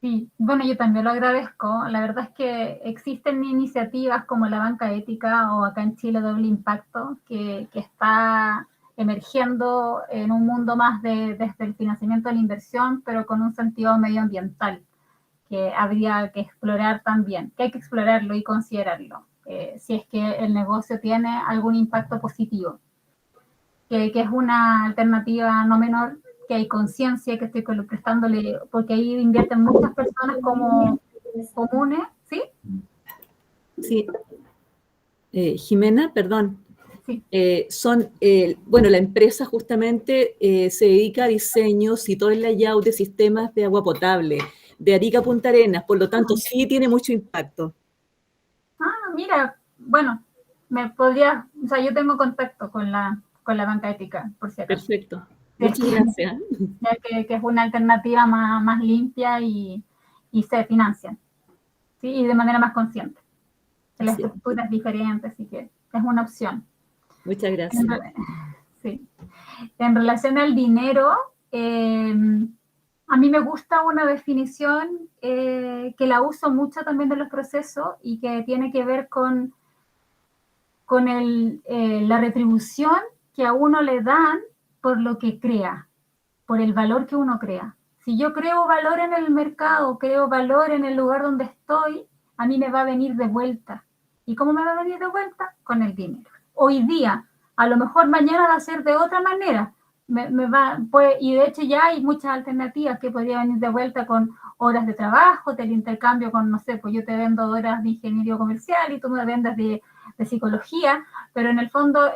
Sí, bueno, yo también lo agradezco. La verdad es que existen iniciativas como la banca ética o acá en Chile Doble Impacto, que está emergiendo en un mundo más desde el financiamiento de la inversión, pero con un sentido medioambiental, que habría que explorar también, que hay que explorarlo y considerarlo, si es que el negocio tiene algún impacto positivo, que es una alternativa no menor, que hay conciencia, que estoy prestándole, porque ahí invierten muchas personas como comunes, ¿sí? Sí. Jimena, perdón. Sí. Bueno, la empresa justamente se dedica a diseños y todo el layout de sistemas de agua potable de Arica a Punta Arenas, por lo tanto sí tiene mucho impacto. Mira, bueno, o sea, yo tengo contacto con la banca ética, por si acaso. Perfecto, muchas gracias. Ya que es una alternativa más limpia y se financia, ¿sí? Y de manera más consciente. La estructura es diferente, así que es una opción. Muchas gracias. Sí. En relación al dinero, a mí me gusta una definición que la uso mucho también en los procesos y que tiene que ver con la retribución que a uno le dan por lo que crea, por el valor que uno crea. Si yo creo valor en el mercado, creo valor en el lugar donde estoy, a mí me va a venir de vuelta. ¿Y cómo me va a venir de vuelta? Con el dinero. Hoy día, a lo mejor mañana va a ser de otra manera. Y de hecho ya hay muchas alternativas que podrían venir de vuelta con horas de trabajo, del intercambio con, no sé, pues yo te vendo horas de ingeniería comercial y tú me vendes de psicología, pero en el fondo,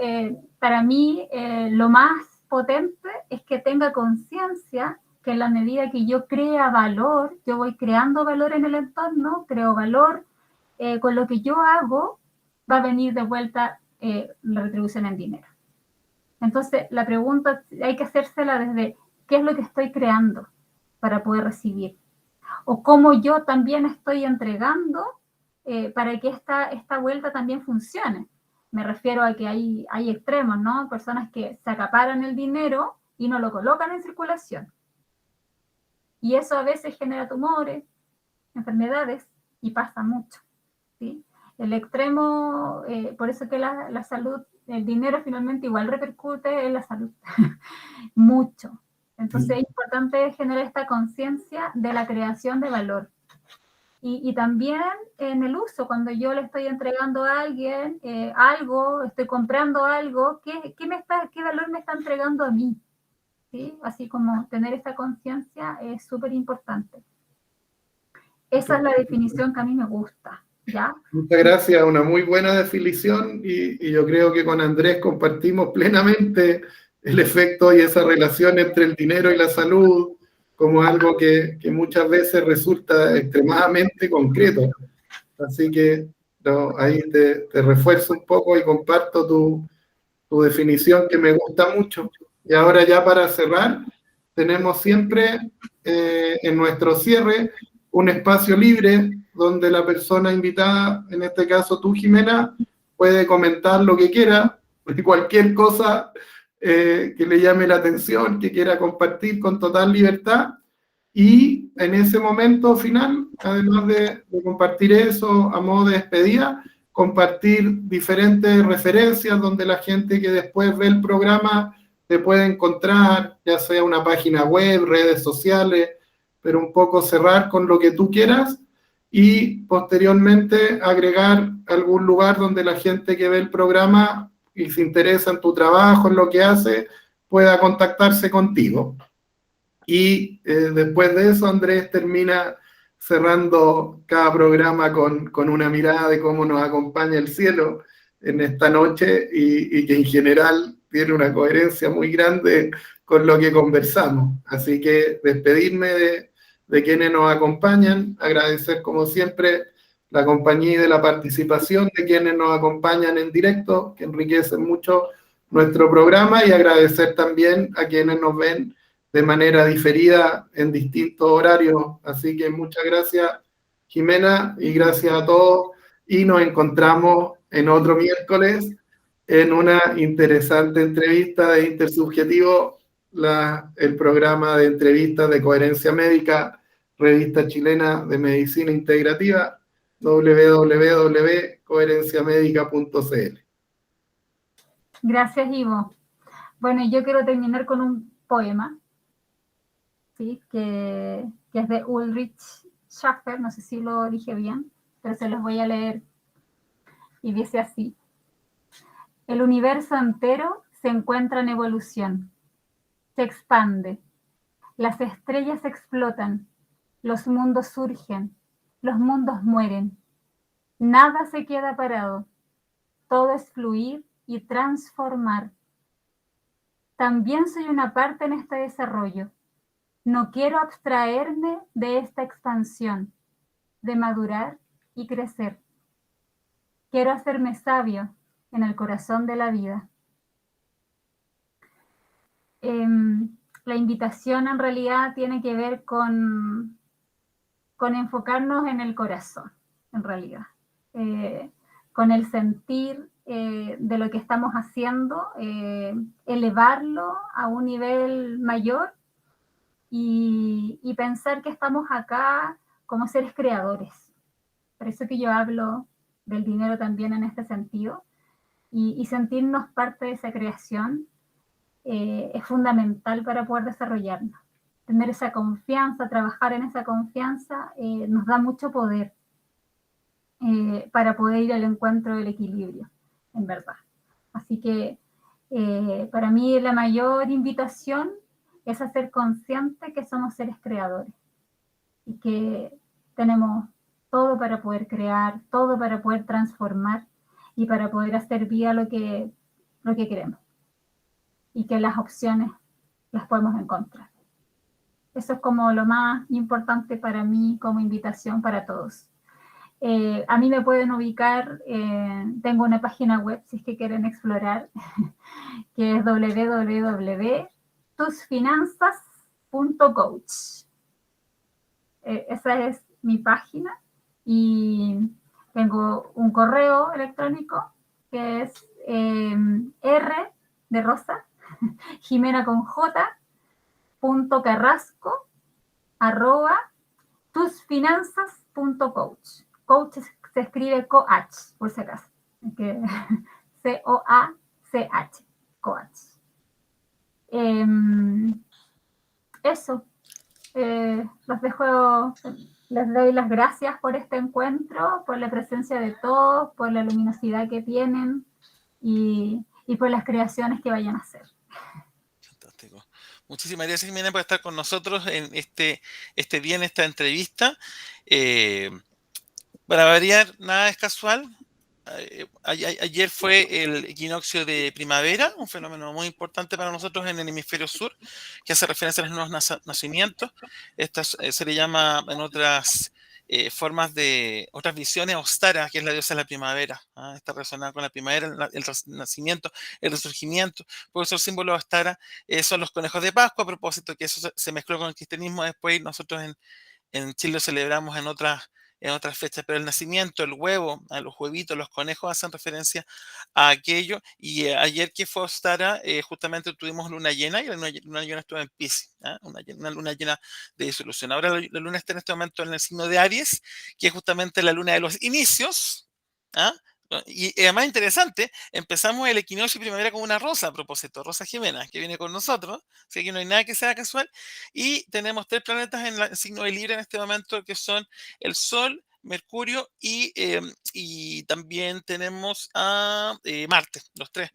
para mí, lo más potente es que tenga conciencia que en la medida que yo crea valor, yo voy creando valor en el entorno, creo valor, con lo que yo hago va a venir de vuelta la retribución en dinero. Entonces, la pregunta hay que hacérsela desde qué es lo que estoy creando para poder recibir, o cómo yo también estoy entregando para que esta vuelta también funcione. Me refiero a que hay extremos, ¿no? Personas que se acaparan el dinero y no lo colocan en circulación. Y eso a veces genera tumores, enfermedades, y pasa mucho, ¿sí? El extremo, por eso que la salud, el dinero finalmente igual repercute en la salud, mucho. Entonces es importante generar esta conciencia de la creación de valor. Y también en el uso, cuando yo le estoy entregando a alguien algo, estoy comprando algo, ¿qué valor me está entregando a mí? ¿Sí? Así como tener esta conciencia es súper importante. Esa es la definición que a mí me gusta, ¿ya? Muchas gracias, una muy buena definición y yo creo que con Andrés compartimos plenamente el efecto y esa relación entre el dinero y la salud como algo que muchas veces resulta extremadamente concreto. Así que ahí te refuerzo un poco y comparto tu definición que me gusta mucho. Y ahora ya para cerrar, tenemos siempre en nuestro cierre un espacio libre donde la persona invitada, en este caso tú, Jimena, puede comentar lo que quiera, cualquier cosa que le llame la atención, que quiera compartir con total libertad. Y en ese momento final, además de compartir eso a modo de despedida, compartir diferentes referencias donde la gente que después ve el programa te puede encontrar, ya sea una página web, redes sociales, pero un poco cerrar con lo que tú quieras y posteriormente agregar algún lugar donde la gente que ve el programa y se interesa en tu trabajo, en lo que hace, pueda contactarse contigo. Y después de eso, Andrés termina cerrando cada programa con una mirada de cómo nos acompaña el cielo en esta noche y que en general tiene una coherencia muy grande con lo que conversamos. Así que despedirme de quienes nos acompañan, agradecer como siempre la compañía y de la participación de quienes nos acompañan en directo, que enriquecen mucho nuestro programa, y agradecer también a quienes nos ven de manera diferida en distintos horarios. Así que muchas gracias, Jimena, y gracias a todos. Y nos encontramos en otro miércoles en una interesante entrevista de Intersubjetivo, el programa de entrevistas de Coherencia Médica, revista chilena de medicina integrativa, www.coherenciamedica.cl. Gracias, Ivo. Bueno, yo quiero terminar con un poema, ¿sí? que es de Ulrich Schaffer, no sé si lo dije bien, pero se los voy a leer. Y dice así: el universo entero se encuentra en evolución, se expande, las estrellas explotan, los mundos surgen, los mundos mueren, nada se queda parado, todo es fluir y transformar. También soy una parte en este desarrollo. No quiero abstraerme de esta expansión, de madurar y crecer. Quiero hacerme sabio en el corazón de la vida. La invitación en realidad tiene que ver con enfocarnos en el corazón, en realidad, con el sentir de lo que estamos haciendo, elevarlo a un nivel mayor y pensar que estamos acá como seres creadores. Por eso que yo hablo del dinero también en este sentido, y sentirnos parte de esa creación es fundamental para poder desarrollarnos. Tener esa confianza, trabajar en esa confianza, nos da mucho poder para poder ir al encuentro del equilibrio, en verdad. Así que para mí la mayor invitación es a ser consciente que somos seres creadores y que tenemos todo para poder crear, todo para poder transformar y para poder hacer vida lo que queremos. Y que las opciones las podemos encontrar. Eso es como lo más importante para mí como invitación para todos. A mí me pueden ubicar, tengo una página web si es que quieren explorar, que es www.tusfinanzas.coach. Esa es mi página, y tengo un correo electrónico que es R de Rosa, Jimena con J, .carrasco, @tusfinanzas.coach. Coach se escribe coach, por si acaso. C-O-A-C-H, coach. Eso. Los dejo, les doy las gracias por este encuentro, por la presencia de todos, por la luminosidad que tienen y por las creaciones que vayan a hacer. Fantástico. Muchísimas gracias, Jimena, por estar con nosotros en este día, en esta entrevista. Para variar, nada es casual. Ayer fue el equinoccio de primavera, un fenómeno muy importante para nosotros en el hemisferio sur, que hace referencia a los nuevos nacimientos. Esta se le llama en otras formas de otras visiones Ostara, que es la diosa de la primavera. Está relacionada con la primavera, el nacimiento, el resurgimiento. Por eso el símbolo de Ostara son los conejos de Pascua, a propósito que eso se mezcló con el cristianismo. Después nosotros en Chile lo celebramos en otras fechas, pero el nacimiento, el huevo, los huevitos, los conejos hacen referencia a aquello. Y ayer que fue Ostara, justamente tuvimos luna llena, y la luna llena estuvo en Piscis, una luna llena de disolución. Ahora la luna está en este momento en el signo de Aries, que es justamente la luna de los inicios. Y además interesante, empezamos el equinoccio de primavera con una rosa, a propósito, Rosa Jimena, que viene con nosotros, así que no hay nada que sea casual, y tenemos 3 planetas en el signo de Libra en este momento, que son el Sol, Mercurio y también tenemos a Marte, los tres.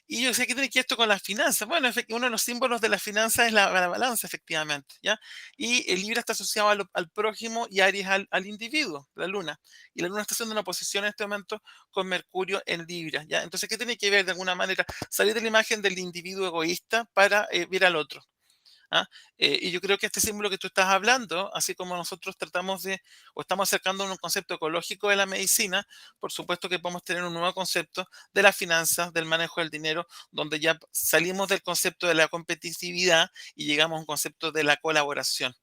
Y yo sé que tiene que ver esto con las finanzas. Bueno, uno de los símbolos de las finanzas es la balanza, efectivamente, ¿ya? Y el Libra está asociado al prójimo y Aries al individuo, la Luna. Y la Luna está haciendo una oposición en este momento con Mercurio en Libra, ¿ya? Entonces, ¿qué tiene que ver de alguna manera? Salir de la imagen del individuo egoísta para ver al otro. ¿Ah? Y yo creo que este símbolo que tú estás hablando, así como nosotros tratamos de, o estamos acercando un concepto ecológico de la medicina, por supuesto que podemos tener un nuevo concepto de las finanzas, del manejo del dinero, donde ya salimos del concepto de la competitividad y llegamos a un concepto de la colaboración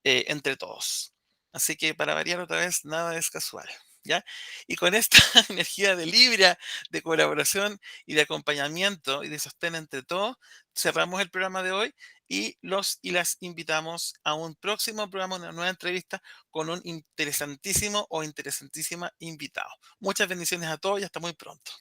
entre todos. Así que para variar otra vez, nada es casual. ¿Ya? Y con esta energía de Libra, de colaboración y de acompañamiento y de sostén entre todos, cerramos el programa de hoy y los y las invitamos a un próximo programa, una nueva entrevista con un interesantísimo o interesantísima invitado. Muchas bendiciones a todos y hasta muy pronto.